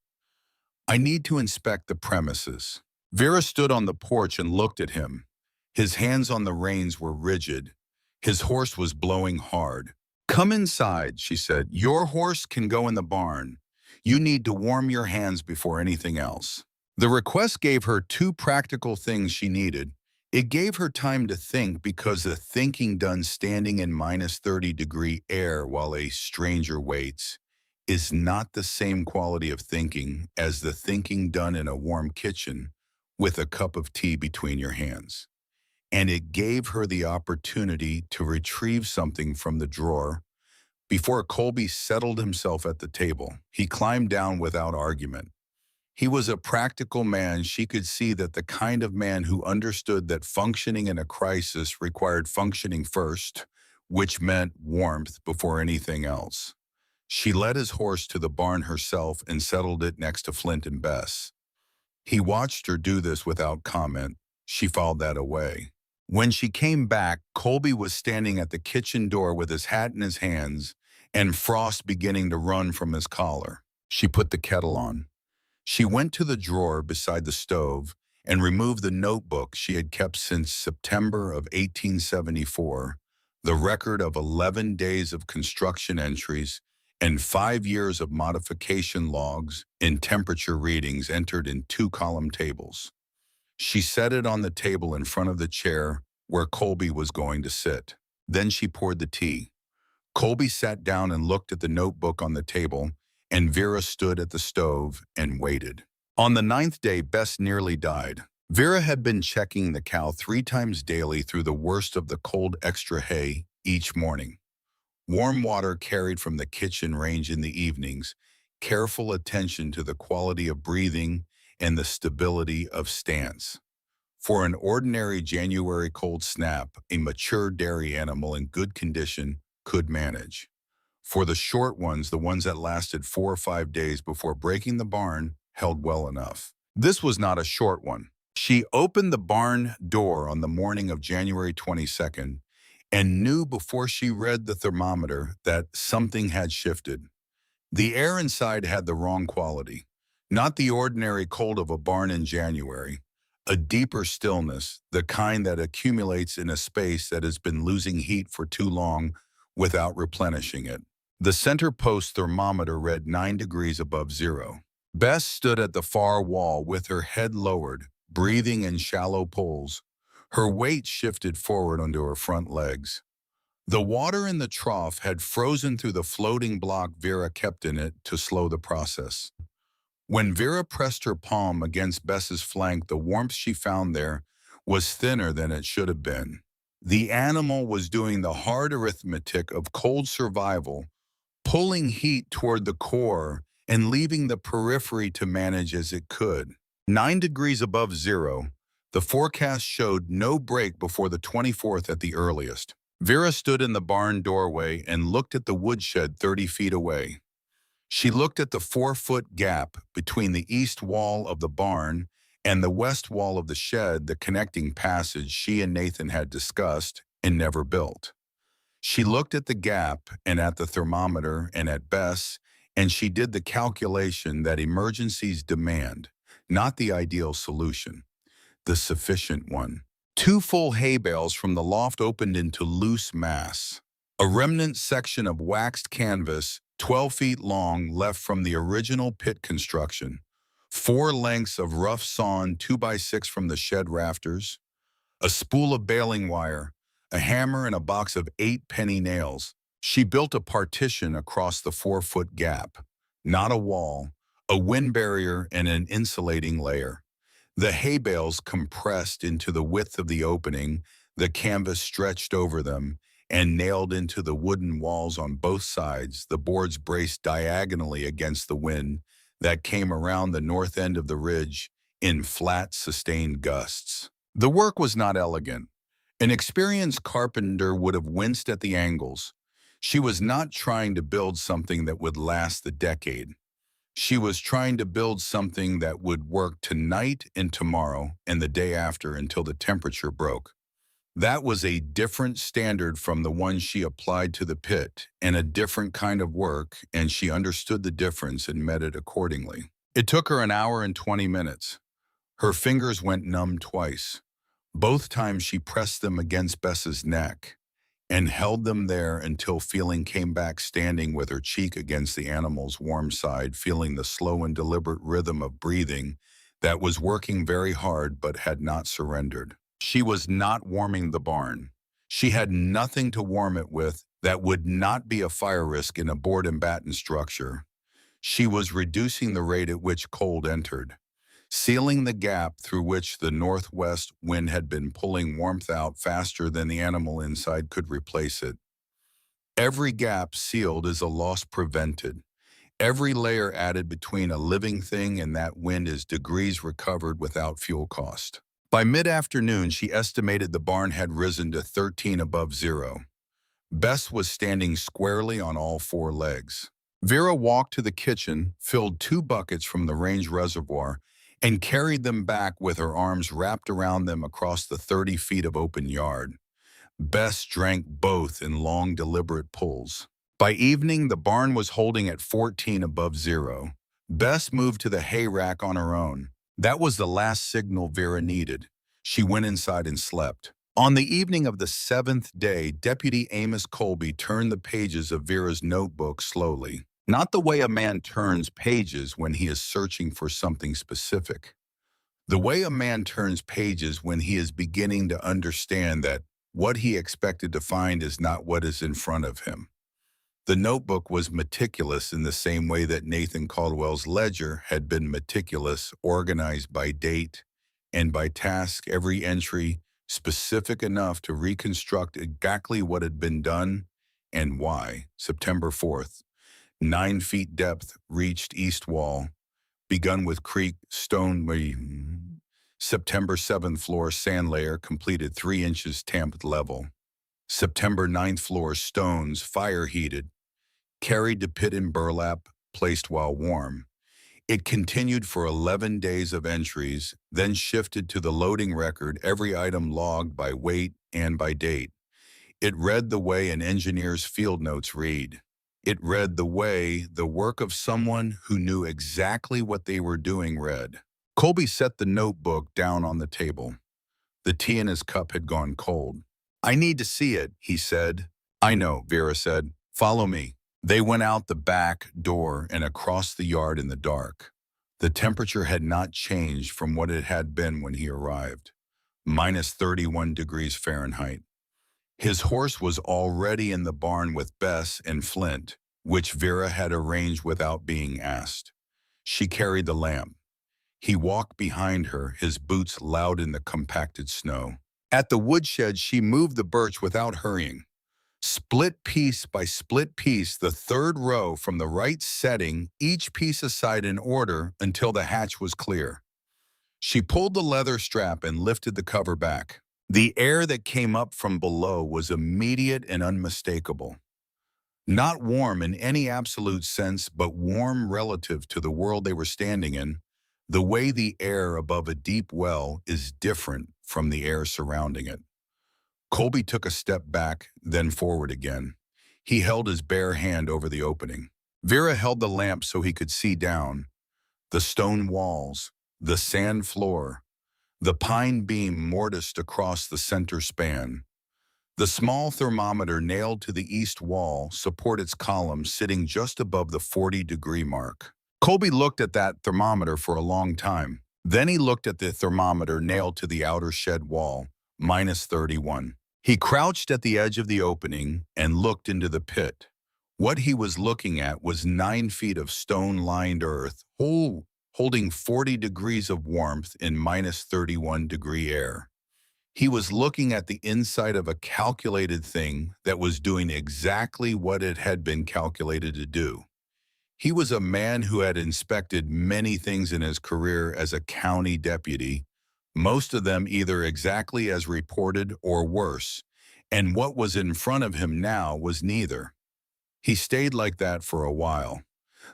I need to inspect the premises." Vera stood on the porch and looked at him. His hands on the reins were rigid. His horse was blowing hard. "Come inside," she said. "Your horse can go in the barn. You need to warm your hands before anything else." The request gave her two practical things she needed. It gave her time to think because the thinking done standing in -30-degree air while a stranger waits is not the same quality of thinking as the thinking done in a warm kitchen with a cup of tea between your hands. And it gave her the opportunity to retrieve something from the drawer. Before Colby settled himself at the table, he climbed down without argument. He was a practical man. She could see that the kind of man who understood that functioning in a crisis required functioning first, which meant warmth before anything else. She led his horse to the barn herself and settled it next to Flint and Bess. He watched her do this without comment. She filed that away. When she came back, Colby was standing at the kitchen door with his hat in his hands and frost beginning to run from his collar. She put the kettle on. She went to the drawer beside the stove and removed the notebook she had kept since September of 1874, the record of 11 days of construction entries and 5 years of modification logs and temperature readings entered in two-column tables. She set it on the table in front of the chair where Colby was going to sit. Then she poured the tea. Colby sat down and looked at the notebook on the table, and Vera stood at the stove and waited. On the 9th day, Bess nearly died. Vera had been checking the cow 3 times daily through the worst of the cold extra hay each morning. Warm water carried from the kitchen range in the evenings, careful attention to the quality of breathing and the stability of stance. For an ordinary January cold snap, a mature dairy animal in good condition could manage. For the short ones, the ones that lasted 4 or 5 days before breaking the barn, held well enough. This was not a short one. She opened the barn door on the morning of January 22nd and knew before she read the thermometer that something had shifted. The air inside had the wrong quality. Not the ordinary cold of a barn in January, a deeper stillness, the kind that accumulates in a space that has been losing heat for too long without replenishing it. The center post thermometer read 9 degrees above zero. Bess stood at the far wall with her head lowered, breathing in shallow pulls. Her weight shifted forward onto her front legs. The water in the trough had frozen through the floating block Vera kept in it to slow the process. When Vera pressed her palm against Bess's flank, the warmth she found there was thinner than it should have been. The animal was doing the hard arithmetic of cold survival, pulling heat toward the core and leaving the periphery to manage as it could. 9 degrees above zero, the forecast showed no break before the 24th at the earliest. Vera stood in the barn doorway and looked at the woodshed 30 feet away. She looked at the 4-foot gap between the east wall of the barn and the west wall of the shed, the connecting passage she and Nathan had discussed and never built. She looked at the gap and at the thermometer and at Bess, and she did the calculation that emergencies demand, not the ideal solution, the sufficient one. 2 full hay bales from the loft opened into loose mass. A remnant section of waxed canvas, 12 feet long, left from the original pit construction. 4 lengths of rough sawn 2x6 from the shed rafters. A spool of baling wire, a hammer, and a box of 8 penny nails. She built a partition across the 4-foot gap. Not a wall, a wind barrier, and an insulating layer. The hay bales compressed into the width of the opening, the canvas stretched over them, and nailed into the wooden walls on both sides, the boards braced diagonally against the wind that came around the north end of the ridge in flat, sustained gusts. The work was not elegant. An experienced carpenter would have winced at the angles. She was not trying to build something that would last the decade. She was trying to build something that would work tonight and tomorrow and the day after until the temperature broke. That was a different standard from the one she applied to the pit, and a different kind of work, and she understood the difference and met it accordingly. It took her an hour and 20 minutes. Her fingers went numb twice. Both times she pressed them against Bess's neck and held them there until feeling came back, standing with her cheek against the animal's warm side, feeling the slow and deliberate rhythm of breathing that was working very hard but had not surrendered. She was not warming the barn. She had nothing to warm it with that would not be a fire risk in a board and batten structure. She was reducing the rate at which cold entered, sealing the gap through which the northwest wind had been pulling warmth out faster than the animal inside could replace it. Every gap sealed is a loss prevented. Every layer added between a living thing and that wind is degrees recovered without fuel cost. By mid-afternoon, she estimated the barn had risen to 13 above zero. Bess was standing squarely on all four legs. Vera walked to the kitchen, filled 2 buckets from the range reservoir, and carried them back with her arms wrapped around them across the 30 feet of open yard. Bess drank both in long, deliberate pulls. By evening, the barn was holding at 14 above zero. Bess moved to the hay rack on her own. That was the last signal Vera needed. She went inside and slept. On the evening of the 7th day, Deputy Amos Colby turned the pages of Vera's notebook slowly. Not the way a man turns pages when he is searching for something specific. The way a man turns pages when he is beginning to understand that what he expected to find is not what is in front of him. The notebook was meticulous in the same way that Nathan Caldwell's ledger had been meticulous, organized by date and by task, every entry specific enough to reconstruct exactly what had been done and why. September 4th, 9 feet depth, reached east wall, begun with creek, stone. September 7th floor, sand layer, completed 3 inches tamped level. September 9th floor, stones, fire heated, carried to pit in burlap, placed while warm. It continued for 11 days of entries, then shifted to the loading record, every item logged by weight and by date. It read the way an engineer's field notes read. It read the way the work of someone who knew exactly what they were doing read. Colby set the notebook down on the table. The tea in his cup had gone cold. "I need to see it," he said. "I know," Vera said. "Follow me." They went out the back door and across the yard in the dark. The temperature had not changed from what it had been when he arrived. Minus 31 degrees Fahrenheit. His horse was already in the barn with Bess and Flint, which Vera had arranged without being asked. She carried the lamp. He walked behind her, his boots loud in the compacted snow. At the woodshed, she moved the birch without hurrying. Split piece by split piece, the third row from the right setting, each piece aside in order until the hatch was clear. She pulled the leather strap and lifted the cover back. The air that came up from below was immediate and unmistakable. Not warm in any absolute sense, but warm relative to the world they were standing in, the way the air above a deep well is different from the air surrounding it. Colby took a step back, then forward again. He held his bare hand over the opening. Vera held the lamp so he could see down. The stone walls, the sand floor, the pine beam mortised across the center span. The small thermometer nailed to the east wall supported its column sitting just above the 40-degree mark. Colby looked at that thermometer for a long time. Then he looked at the thermometer nailed to the outer shed wall, minus 31. He crouched at the edge of the opening and looked into the pit. What he was looking at was 9 feet of stone-lined earth, holding 40 degrees of warmth in minus 31-degree air. He was looking at the inside of a calculated thing that was doing exactly what it had been calculated to do. He was a man who had inspected many things in his career as a county deputy, most of them either exactly as reported or worse, and what was in front of him now was neither. He stayed like that for a while.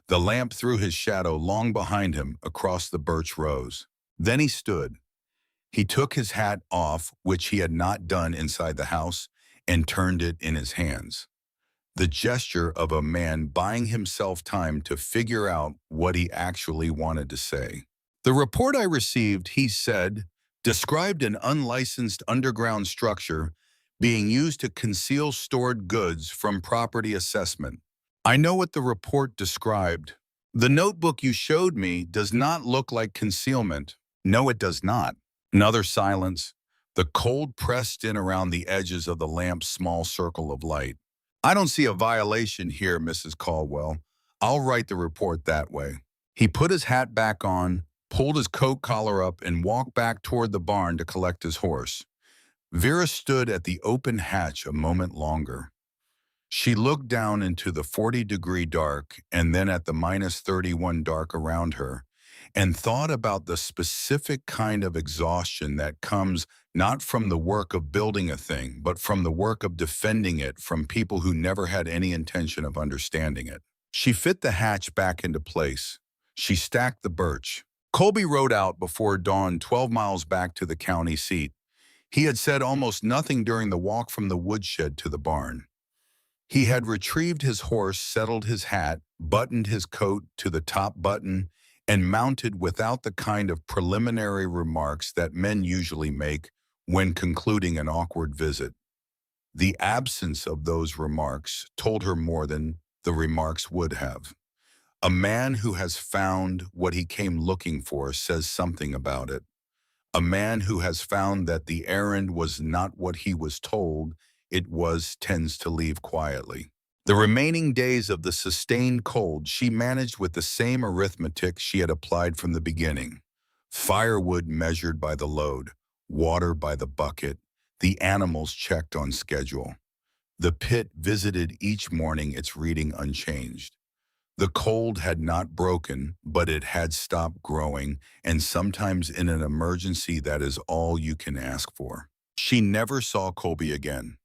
The lamp threw his shadow long behind him across the birch rows. Then he stood. He took his hat off, which he had not done inside the house, and turned it in his hands. The gesture of a man buying himself time to figure out what he actually wanted to say. The report I received, he said, described an unlicensed underground structure being used to conceal stored goods from property assessment. I know what the report described. The notebook you showed me does not look like concealment. No, it does not. Another silence. The cold pressed in around the edges of the lamp's small circle of light. I don't see a violation here, Mrs. Caldwell. I'll write the report that way. He put his hat back on, pulled his coat collar up, and walked back toward the barn to collect his horse. Vera stood at the open hatch a moment longer. She looked down into the 40-degree dark and then at the -31 dark around her, and thought about the specific kind of exhaustion that comes not from the work of building a thing, but from the work of defending it from people who never had any intention of understanding it. She fit the hatch back into place. She stacked the birch. Colby rode out before dawn 12 miles back to the county seat. He had said almost nothing during the walk from the woodshed to the barn. He had retrieved his horse, settled his hat, buttoned his coat to the top button, and mounted without the kind of preliminary remarks that men usually make when concluding an awkward visit. The absence of those remarks told her more than the remarks would have. A man who has found what he came looking for says something about it. A man who has found that the errand was not what he was told it was tends to leave quietly. The remaining days of the sustained cold she managed with the same arithmetic she had applied from the beginning. Firewood measured by the load, water by the bucket, the animals checked on schedule. The pit visited each morning, its reading unchanged. The cold had not broken, but it had stopped growing, and sometimes in an emergency that is all you can ask for. She never saw Colby again.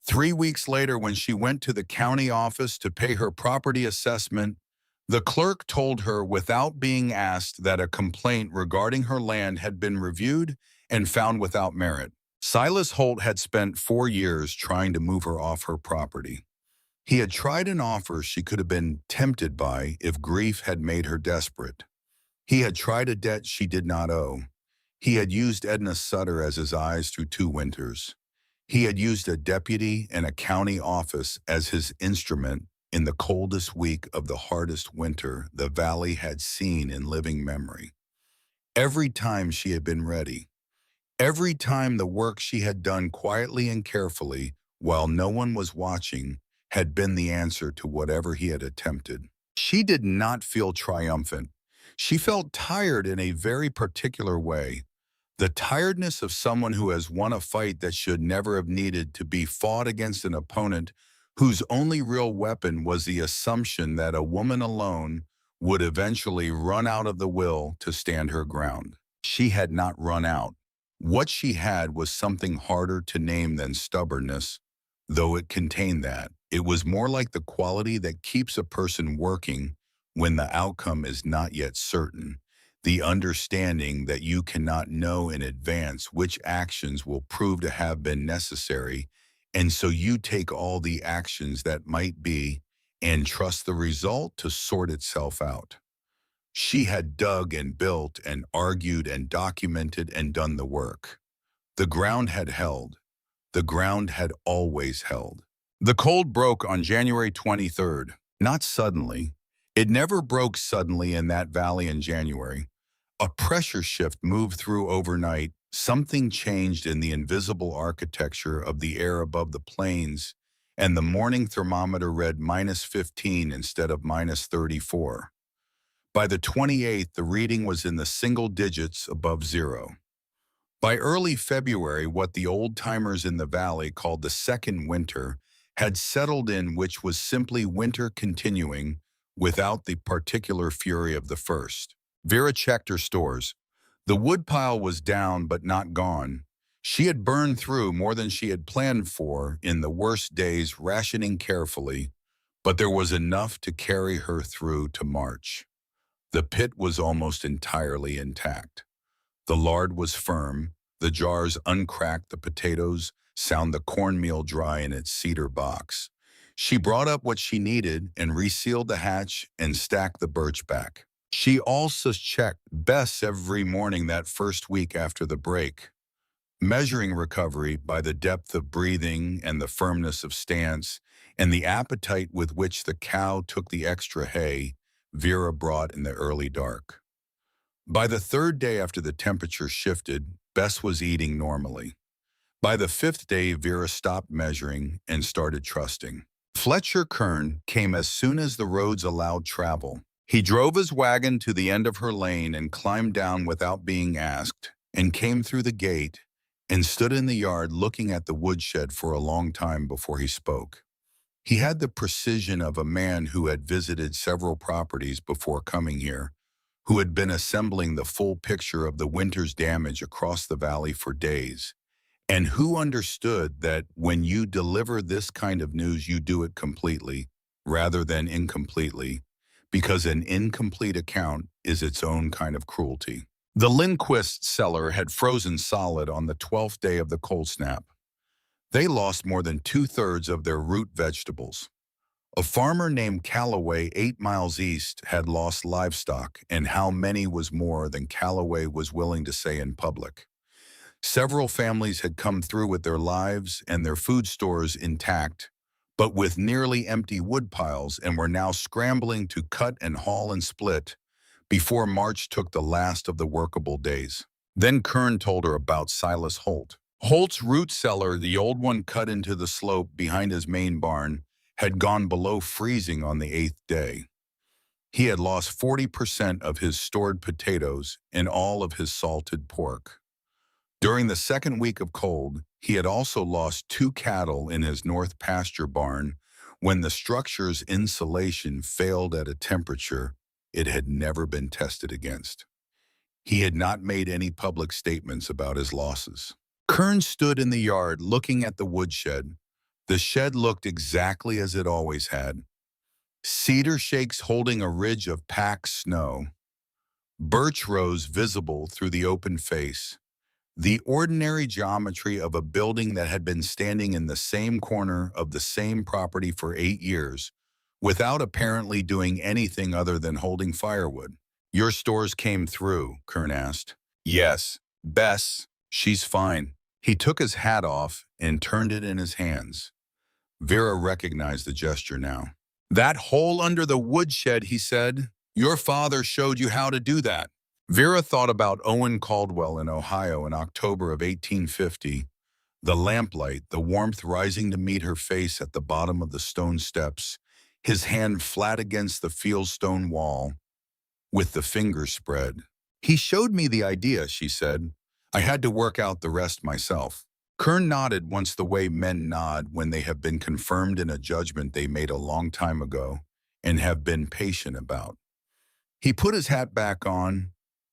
3 weeks later, when she went to the county office to pay her property assessment, the clerk told her without being asked that a complaint regarding her land had been reviewed and found without merit. Silas Holt had spent 4 years trying to move her off her property. He had tried an offer she could have been tempted by if grief had made her desperate. He had tried a debt she did not owe. He had used Edna Sutter as his eyes through 2 winters. He had used a deputy and a county office as his instrument in the coldest week of the hardest winter the valley had seen in living memory. Every time she had been ready. Every time the work she had done quietly and carefully, while no one was watching, had been the answer to whatever he had attempted. She did not feel triumphant. She felt tired in a very particular way. The tiredness of someone who has won a fight that should never have needed to be fought against an opponent whose only real weapon was the assumption that a woman alone would eventually run out of the will to stand her ground. She had not run out. What she had was something harder to name than stubbornness, though it contained that. It was more like the quality that keeps a person working when the outcome is not yet certain. The understanding that you cannot know in advance which actions will prove to have been necessary, and so you take all the actions that might be and trust the result to sort itself out. She had dug and built and argued and documented and done the work. The ground had held. The ground had always held. The cold broke on January 23rd, not suddenly. It never broke suddenly in that valley in January. A pressure shift moved through overnight. Something changed in the invisible architecture of the air above the plains, and the morning thermometer read -15 instead of -34. By the 28th, the reading was in the single digits above zero. By early February, what the old-timers in the valley called the second winter had settled in, which was simply winter continuing without the particular fury of the first. Vera checked her stores. The woodpile was down but not gone. She had burned through more than she had planned for in the worst days, rationing carefully, but there was enough to carry her through to March. The pit was almost entirely intact. The lard was firm, the jars uncracked, the potatoes sound the cornmeal dry in its cedar box. She brought up what she needed and resealed the hatch and stacked the birch back. She also checked Bess every morning that first week after the break, measuring recovery by the depth of breathing and the firmness of stance and the appetite with which the cow took the extra hay Vera brought in the early dark. By the third day after the temperature shifted, Bess was eating normally. By the fifth day, Vera stopped measuring and started trusting. Fletcher Kern came as soon as the roads allowed travel. He drove his wagon to the end of her lane and climbed down without being asked, and came through the gate and stood in the yard looking at the woodshed for a long time before he spoke. He had the precision of a man who had visited several properties before coming here, who had been assembling the full picture of the winter's damage across the valley for days, and who understood that when you deliver this kind of news, you do it completely rather than incompletely, because an incomplete account is its own kind of cruelty. The Lindquist cellar had frozen solid on the 12th day of the cold snap. They lost more than two-thirds of their root vegetables. A farmer named Calloway 8 miles east had lost livestock, and how many was more than Calloway was willing to say in public. Several families had come through with their lives and their food stores intact, but with nearly empty woodpiles, and were now scrambling to cut and haul and split before March took the last of the workable days. Then Kern told her about Silas Holt. Holt's root cellar, the old one cut into the slope behind his main barn, had gone below freezing on the 8th day. He had lost 40% of his stored potatoes and all of his salted pork. During the second week of cold, he had also lost 2 cattle in his north pasture barn when the structure's insulation failed at a temperature it had never been tested against. He had not made any public statements about his losses. Kern stood in the yard looking at the woodshed. The shed looked exactly as it always had. Cedar shakes holding a ridge of packed snow. Birch rows visible through the open face. The ordinary geometry of a building that had been standing in the same corner of the same property for 8 years, without apparently doing anything other than holding firewood. "Your stores came through?" Kern asked. "Yes. Bess, she's fine." He took his hat off and turned it in his hands. Vera recognized the gesture now. "That hole under the woodshed," he said. "Your father showed you how to do that." Vera thought about Owen Caldwell in Ohio in October of 1850, the lamplight, the warmth rising to meet her face at the bottom of the stone steps, his hand flat against the fieldstone wall, with the fingers spread. "He showed me the idea," she said. "I had to work out the rest myself." Kern nodded once the way men nod when they have been confirmed in a judgment they made a long time ago and have been patient about. He put his hat back on.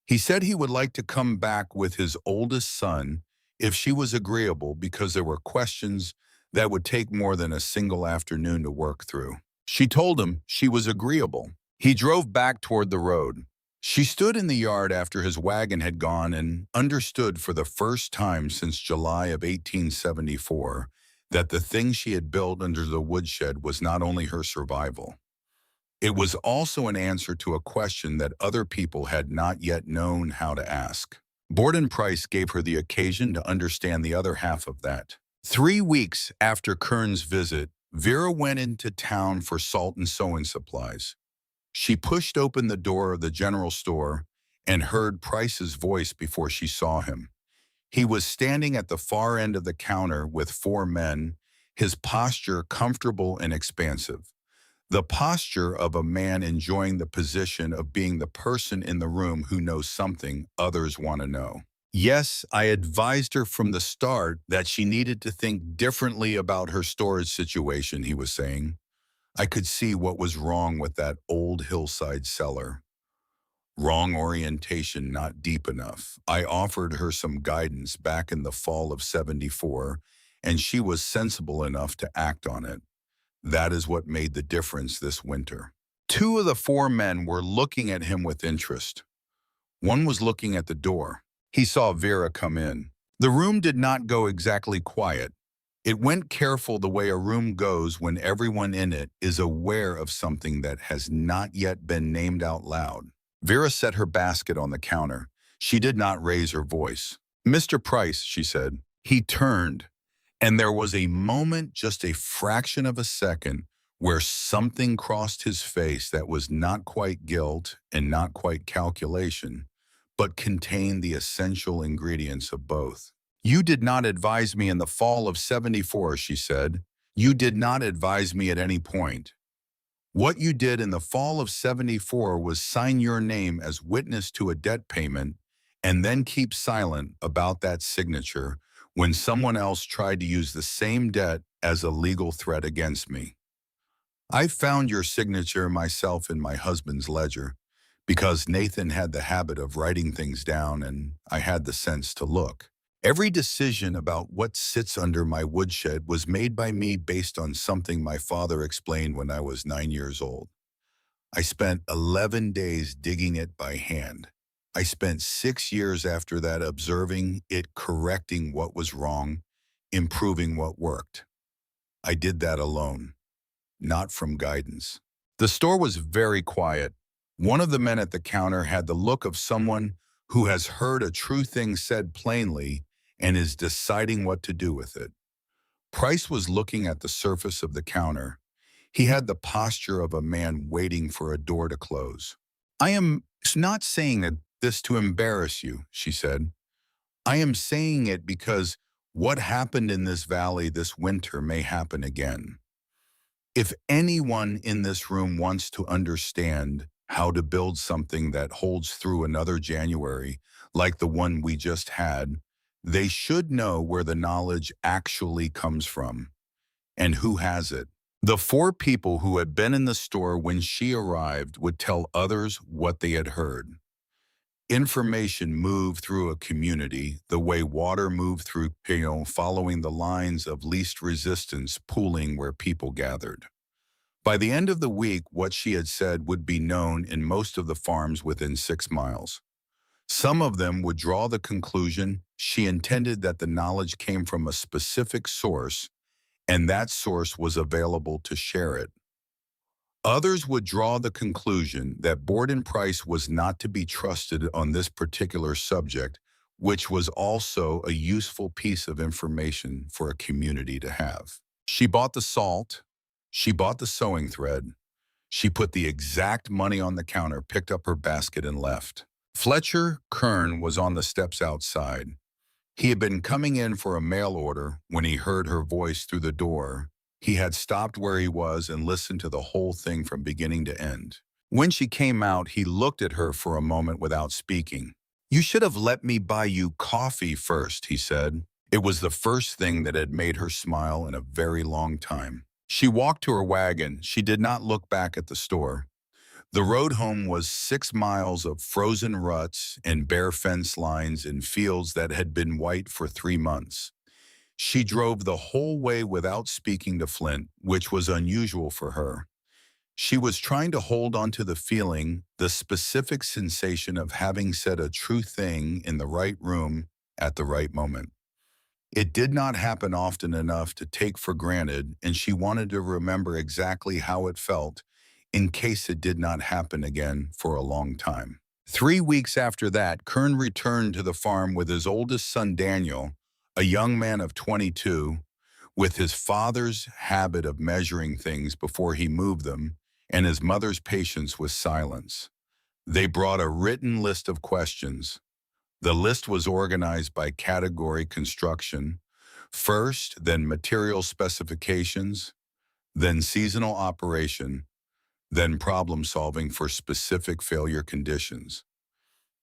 He said he would like to come back with his oldest son if she was agreeable, because there were questions that would take more than a single afternoon to work through. She told him she was agreeable. He drove back toward the road. She stood in the yard after his wagon had gone and understood for the first time since July of 1874 that the thing she had built under the woodshed was not only her survival. It was also an answer to a question that other people had not yet known how to ask. Borden Price gave her the occasion to understand the other half of that. 3 weeks after Kern's visit, Vera went into town for salt and sewing supplies. She pushed open the door of the general store and heard Price's voice before she saw him. He was standing at the far end of the counter with 4 men, his posture comfortable and expansive. The posture of a man enjoying the position of being the person in the room who knows something others want to know. "Yes, I advised her from the start that she needed to think differently about her storage situation," he was saying. "I could see what was wrong with that old hillside cellar. Wrong orientation, not deep enough. I offered her some guidance back in the fall of '74, and she was sensible enough to act on it. That is what made the difference this winter. Two of the four men were looking at him with interest. One was looking at the door. He saw Vera come in. The room did not go exactly quiet. It went careful the way a room goes when everyone in it is aware of something that has not yet been named out loud. Vera set her basket on the counter. She did not raise her voice. "Mr. Price," she said. He turned, and there was a moment, just a fraction of a second, where something crossed his face that was not quite guilt and not quite calculation, but contained the essential ingredients of both. "You did not advise me in the fall of '74, she said. "You did not advise me at any point. What you did in the fall of '74 was sign your name as witness to a debt payment and then keep silent about that signature when someone else tried to use the same debt as a legal threat against me. I found your signature myself in my husband's ledger because Nathan had the habit of writing things down and I had the sense to look. Every decision about what sits under my woodshed was made by me based on something my father explained when I was 9 years old. I spent 11 days digging it by hand. I spent 6 years after that observing it, correcting what was wrong, improving what worked. I did that alone, not from guidance." The store was very quiet. One of the men at the counter had the look of someone who has heard a true thing said plainly and is deciding what to do with it. Price was looking at the surface of the counter. He had the posture of a man waiting for a door to close. "I am not saying this to embarrass you," she said. "I am saying it because what happened in this valley this winter may happen again. If anyone in this room wants to understand how to build something that holds through another January, like the one we just had, they should know where the knowledge actually comes from and who has it." The four people who had been in the store when she arrived would tell others what they had heard. Information moved through a community the way water moved through, following the lines of least resistance, pooling where people gathered. By the end of the week, what she had said would be known in most of the farms within 6 miles. Some of them would draw the conclusion she intended that the knowledge came from a specific source, and that source was available to share it. Others would draw the conclusion that Borden Price was not to be trusted on this particular subject, which was also a useful piece of information for a community to have. She bought the salt. She bought the sewing thread. She put the exact money on the counter, picked up her basket, and left. Fletcher Kern was on the steps outside. He had been coming in for a mail order when he heard her voice through the door. He had stopped where he was and listened to the whole thing from beginning to end. When she came out, he looked at her for a moment without speaking. "You should have let me buy you coffee first," he said. It was the first thing that had made her smile in a very long time. She walked to her wagon. She did not look back at the store. The road home was 6 miles of frozen ruts and bare fence lines in fields that had been white for 3 months. She drove the whole way without speaking to Flint, which was unusual for her. She was trying to hold on to the feeling, the specific sensation of having said a true thing in the right room at the right moment. It did not happen often enough to take for granted, and she wanted to remember exactly how it felt in case it did not happen again for a long time. 3 weeks after that, Kern returned to the farm with his oldest son, Daniel, a young man of 22, with his father's habit of measuring things before he moved them and his mother's patience with silence. They brought a written list of questions. The list was organized by category: construction, first, then material specifications, then seasonal operation, then problem solving for specific failure conditions.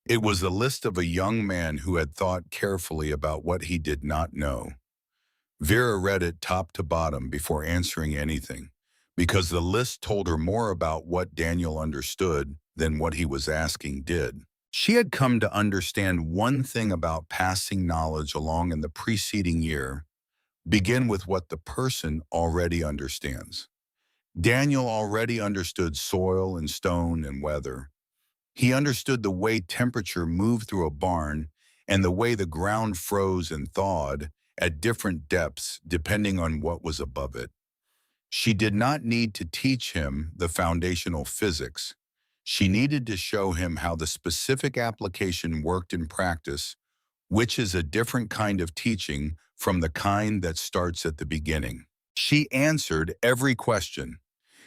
It was a list of a young man who had thought carefully about what he did not know. Vera read it top to bottom before answering anything, because the list told her more about what Daniel understood than what he was asking did. She had come to understand one thing about passing knowledge along in the preceding year: begin with what the person already understands. Daniel already understood soil and stone and weather. He understood the way temperature moved through a barn and the way the ground froze and thawed at different depths depending on what was above it. She did not need to teach him the foundational physics. She needed to show him how the specific application worked in practice, which is a different kind of teaching from the kind that starts at the beginning. She answered every question.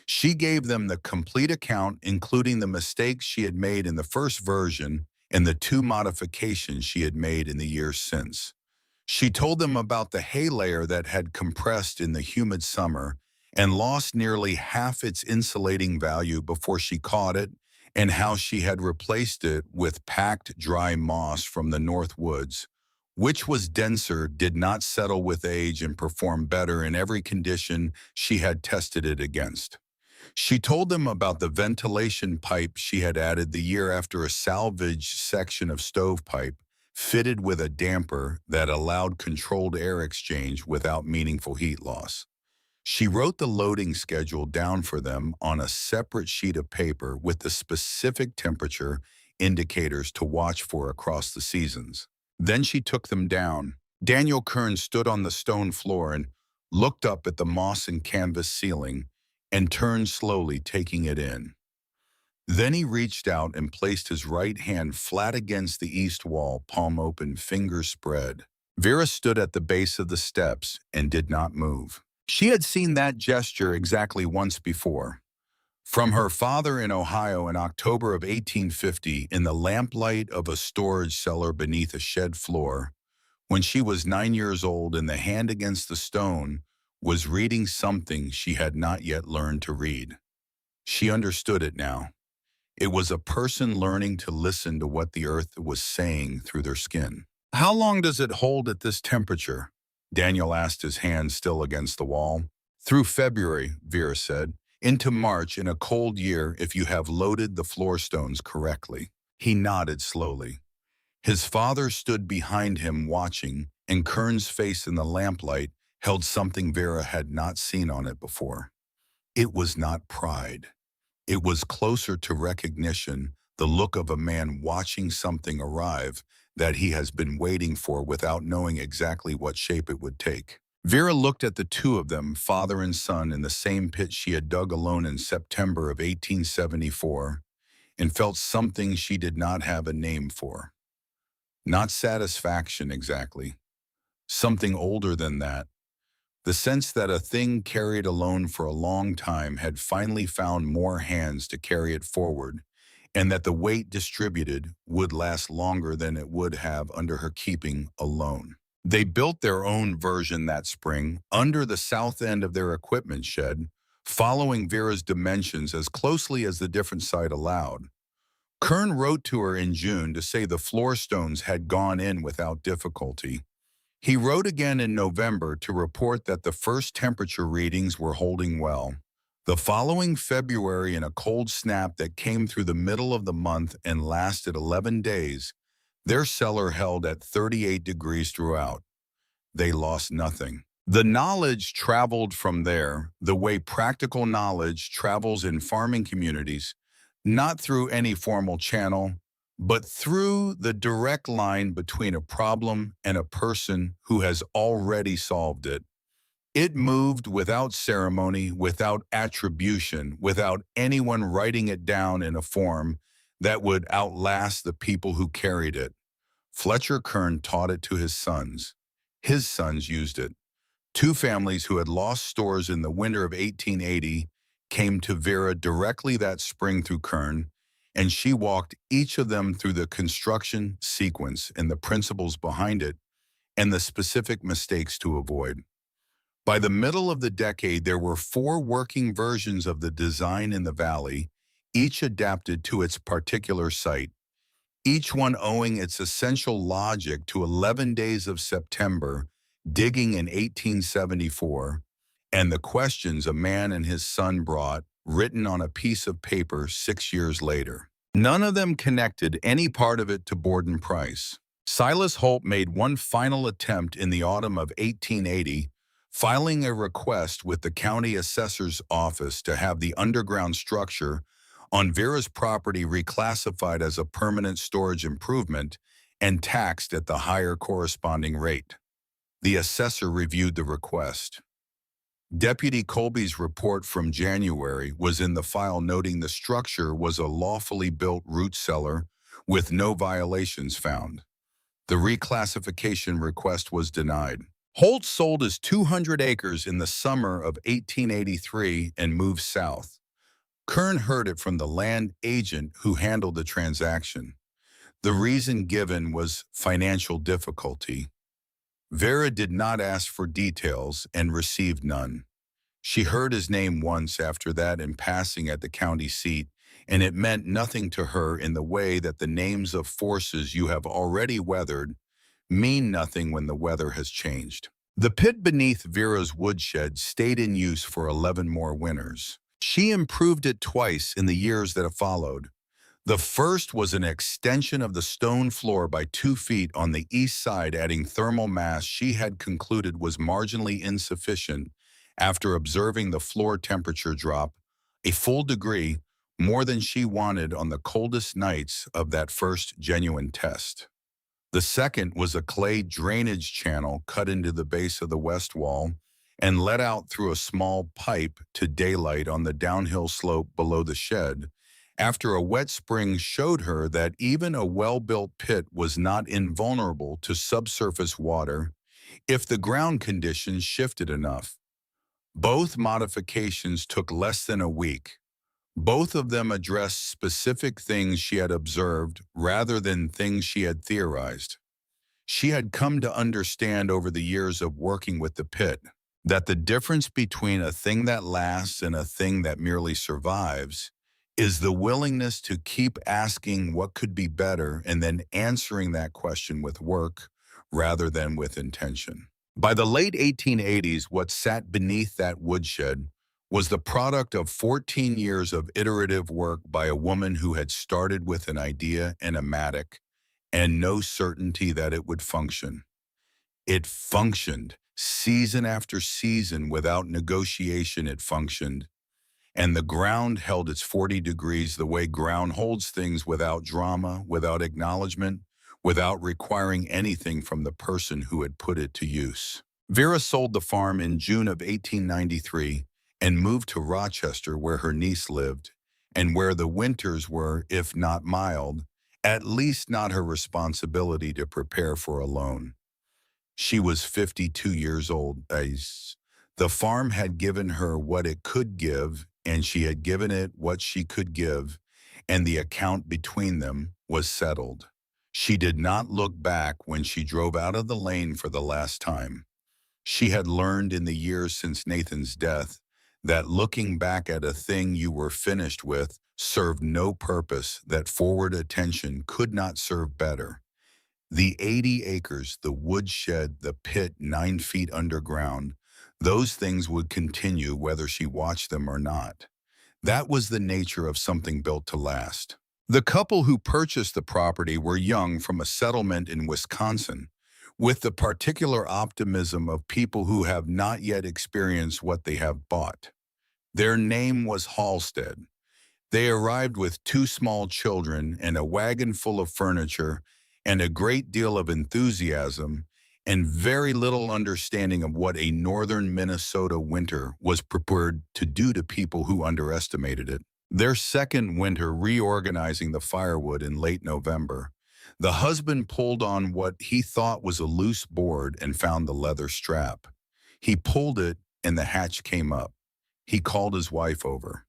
She gave them the complete account, including the mistakes she had made in the first version and the two modifications she had made in the years since. She told them about the hay layer that had compressed in the humid summer and lost nearly half its insulating value before she caught it, and how she had replaced it with packed dry moss from the North Woods, which was denser, did not settle with age, and performed better in every condition she had tested it against. She told them about the ventilation pipe she had added the year after, a salvaged section of stovepipe fitted with a damper that allowed controlled air exchange without meaningful heat loss. She wrote the loading schedule down for them on a separate sheet of paper with the specific temperature indicators to watch for across the seasons. Then she took them down. Daniel Kern stood on the stone floor and looked up at the moss and canvas ceiling and turned slowly, taking it in. Then he reached out and placed his right hand flat against the east wall, palm open, fingers spread. Vera stood at the base of the steps and did not move. She had seen that gesture exactly once before. From her father in Ohio in October of 1850, in the lamplight of a storage cellar beneath a shed floor, when she was 9 years old, and the hand against the stone was reading something she had not yet learned to read. She understood it now. It was a person learning to listen to what the earth was saying through their skin. "How long does it hold at this temperature?" Daniel asked, his hand still against the wall. "Through February," Vera said. "Into March in a cold year if you have loaded the floor stones correctly." He nodded slowly. His father stood behind him watching, and Kern's face in the lamplight held something Vera had not seen on it before. It was not pride. It was closer to recognition, the look of a man watching something arrive that he has been waiting for without knowing exactly what shape it would take. Vera looked at the two of them, father and son, in the same pit she had dug alone in September of 1874, and felt something she did not have a name for. Not satisfaction exactly. Something older than that. The sense that a thing carried alone for a long time had finally found more hands to carry it forward, and that the weight distributed would last longer than it would have under her keeping alone. They built their own version that spring under the south end of their equipment shed, following Vera's dimensions as closely as the different site allowed. Kern wrote to her in June to say the floor stones had gone in without difficulty. He wrote again in November to report that the first temperature readings were holding well. The following February, in a cold snap that came through the middle of the month and lasted 11 days, their cellar held at 38 degrees throughout. They lost nothing. The knowledge traveled from there the way practical knowledge travels in farming communities, not through any formal channel, but through the direct line between a problem and a person who has already solved it. It moved without ceremony, without attribution, without anyone writing it down in a form that would outlast the people who carried it. Fletcher Kern taught it to his sons. His sons used it. Two families who had lost stores in the winter of 1880 came to Vera directly that spring through Kern, and she walked each of them through the construction sequence and the principles behind it and the specific mistakes to avoid. By the middle of the decade, there were 4 working versions of the design in the valley, each adapted to its particular site, each one owing its essential logic to 11 days of September, digging in 1874, and the questions a man and his son brought, written on a piece of paper 6 years later. None of them connected any part of it to Borden Price. Silas Holt made one final attempt in the autumn of 1880, filing a request with the county assessor's office to have the underground structure on Vera's property reclassified as a permanent storage improvement and taxed at the higher corresponding rate. The assessor reviewed the request. Deputy Colby's report from January was in the file, noting the structure was a lawfully built root cellar with no violations found. The reclassification request was denied. Holt sold his 200 acres in the summer of 1883 and moved south. Kern heard it from the land agent who handled the transaction. The reason given was financial difficulty. Vera did not ask for details and received none. She heard his name once after that in passing at the county seat, and it meant nothing to her in the way that the names of forces you have already weathered mean nothing when the weather has changed. The pit beneath Vera's woodshed stayed in use for 11 more winters. She improved it twice in the years that followed. The first was an extension of the stone floor by 2 feet on the east side, adding thermal mass she had concluded was marginally insufficient after observing the floor temperature drop a full degree more than she wanted on the coldest nights of that first genuine test. The second was a clay drainage channel cut into the base of the west wall and let out through a small pipe to daylight on the downhill slope below the shed, after a wet spring showed her that even a well-built pit was not invulnerable to subsurface water if the ground conditions shifted enough. Both modifications took less than a week. Both of them addressed specific things she had observed rather than things she had theorized. She had come to understand over the years of working with the pit that the difference between a thing that lasts and a thing that merely survives is the willingness to keep asking what could be better and then answering that question with work rather than with intention. By the late 1880s, what sat beneath that woodshed was the product of 14 years of iterative work by a woman who had started with an idea and a matic and no certainty that it would function. It functioned. Season after season, without negotiation, it functioned. And the ground held its 40 degrees the way ground holds things, without drama, without acknowledgement, without requiring anything from the person who had put it to use. Vera sold the farm in June of 1893 and moved to Rochester, where her niece lived, and where the winters were, if not mild, at least not her responsibility to prepare for alone. She was 52 years old. The farm had given her what it could give, and she had given it what she could give, and the account between them was settled. She did not look back when she drove out of the lane for the last time. She had learned in the years since Nathan's death that looking back at a thing you were finished with served no purpose, that forward attention could not serve better. The 80 acres, the woodshed, the pit 9 feet underground, those things would continue whether she watched them or not. That was the nature of something built to last. The couple who purchased the property were young, from a settlement in Wisconsin, with the particular optimism of people who have not yet experienced what they have bought. Their name was Halstead. They arrived with 2 small children and a wagon full of furniture and a great deal of enthusiasm and very little understanding of what a northern Minnesota winter was prepared to do to people who underestimated it. Their second winter reorganizing the Firewood in late November, the husband pulled on what he thought was a loose board and found the leather strap. He pulled it and the hatch came up. He called his wife over.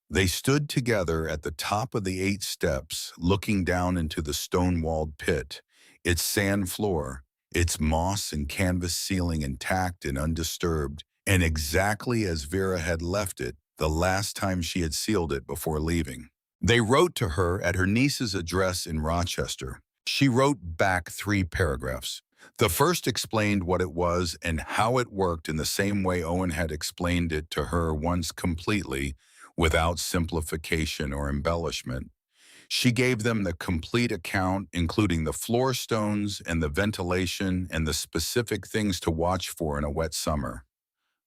They stood together at the top of the 8 steps, looking down into the stone-walled pit, its sand floor, its moss and canvas ceiling intact and undisturbed, and exactly as Vera had left it the last time she had sealed it before leaving. They wrote to her at her niece's address in Rochester. She wrote back 3 paragraphs. The first explained what it was and how it worked in the same way Owen had explained it to her once, completely, without simplification or embellishment. She gave them the complete account, including the floor stones and the ventilation and the specific things to watch for in a wet summer.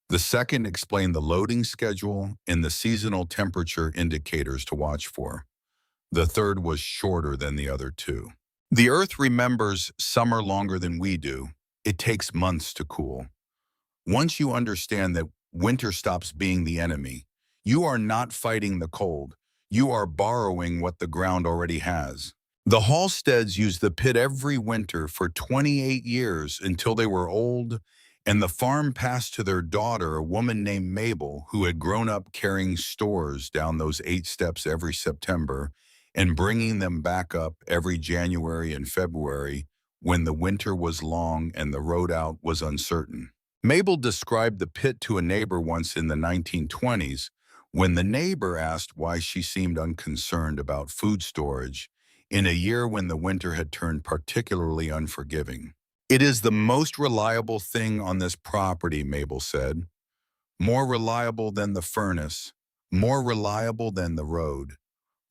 The second explained the loading schedule and the seasonal temperature indicators to watch for. The third was shorter than the other two. The Earth remembers summer longer than we do. It takes months to cool. Once you understand that winter stops being the enemy, you are not fighting the cold. You are borrowing what the ground already has. The Halsteads used the pit every winter for 28 years until they were old, and the farm passed to their daughter, a woman named Mabel, who had grown up carrying stores down those 8 steps every September and bringing them back up every January and February when the winter was long and the road out was uncertain. Mabel described the pit to a neighbor once in the 1920s when the neighbor asked why she seemed unconcerned about food storage in a year when the winter had turned particularly unforgiving. "It is the most reliable thing on this property," Mabel said. "More reliable than the furnace, more reliable than the road,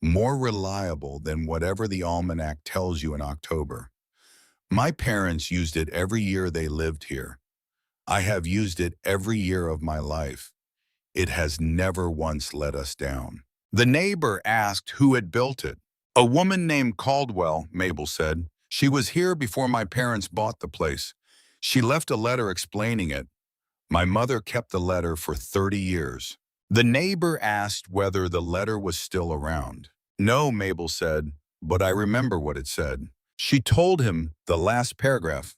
more reliable than whatever the almanac tells you in October. My parents used it every year they lived here. I have used it every year of my life. It has never once let us down." The neighbor asked who had built it. "A woman named Caldwell," Mabel said. "She was here before my parents bought the place. She left a letter explaining it. My mother kept the letter for 30 years. The neighbor asked whether the letter was still around. "No," Mabel said, "but I remember what it said." She told him the last paragraph.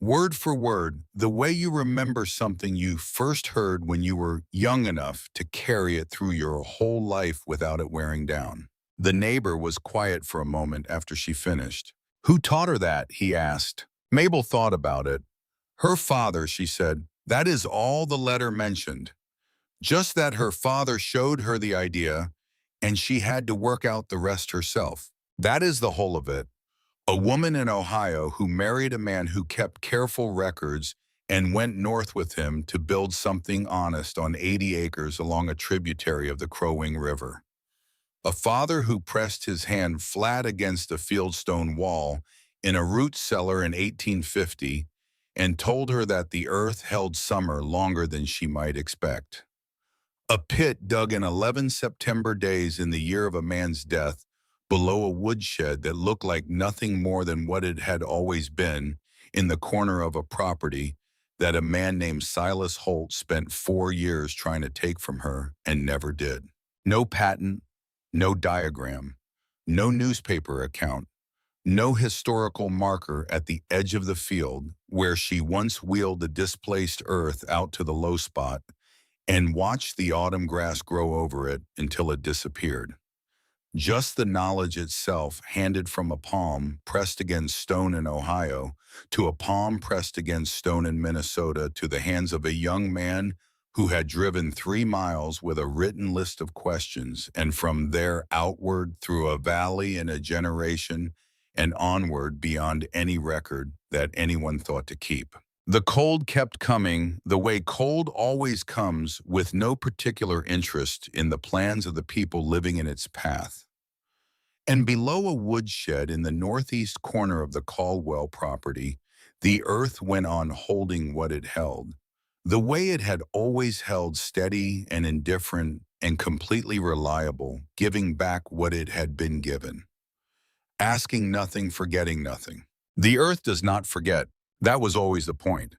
Word for word, the way you remember something you first heard when you were young enough to carry it through your whole life without it wearing down. The neighbor was quiet for a moment after she finished. "Who taught her that?" he asked. Mabel thought about it. "Her father," she said. That is all the letter mentioned. Just that her father showed her the idea, and she had to work out the rest herself. That is the whole of it. A woman in Ohio who married a man who kept careful records and went north with him to build something honest on 80 acres along a tributary of the Crow-Wing River. A father who pressed his hand flat against a fieldstone wall in a root cellar in 1850 and told her that the earth held summer longer than she might expect. A pit dug in 11 September days in the year of a man's death below a woodshed that looked like nothing more than what it had always been in the corner of a property that a man named Silas Holt spent 4 years trying to take from her and never did. No patent, no diagram, no newspaper account, no historical marker at the edge of the field where she once wheeled the displaced earth out to the low spot and watched the autumn grass grow over it until it disappeared. Just the knowledge itself, handed from a palm pressed against stone in Ohio to a palm pressed against stone in Minnesota to the hands of a young man who had driven 3 miles with a written list of questions, and from there outward through a valley in a generation and onward beyond any record that anyone thought to keep. The cold kept coming the way cold always comes, with no particular interest in the plans of the people living in its path. And below a woodshed in the northeast corner of the Caldwell property, the earth went on holding what it held, the way it had always held, steady and indifferent and completely reliable, giving back what it had been given. Asking nothing, forgetting nothing. The earth does not forget. That was always the point.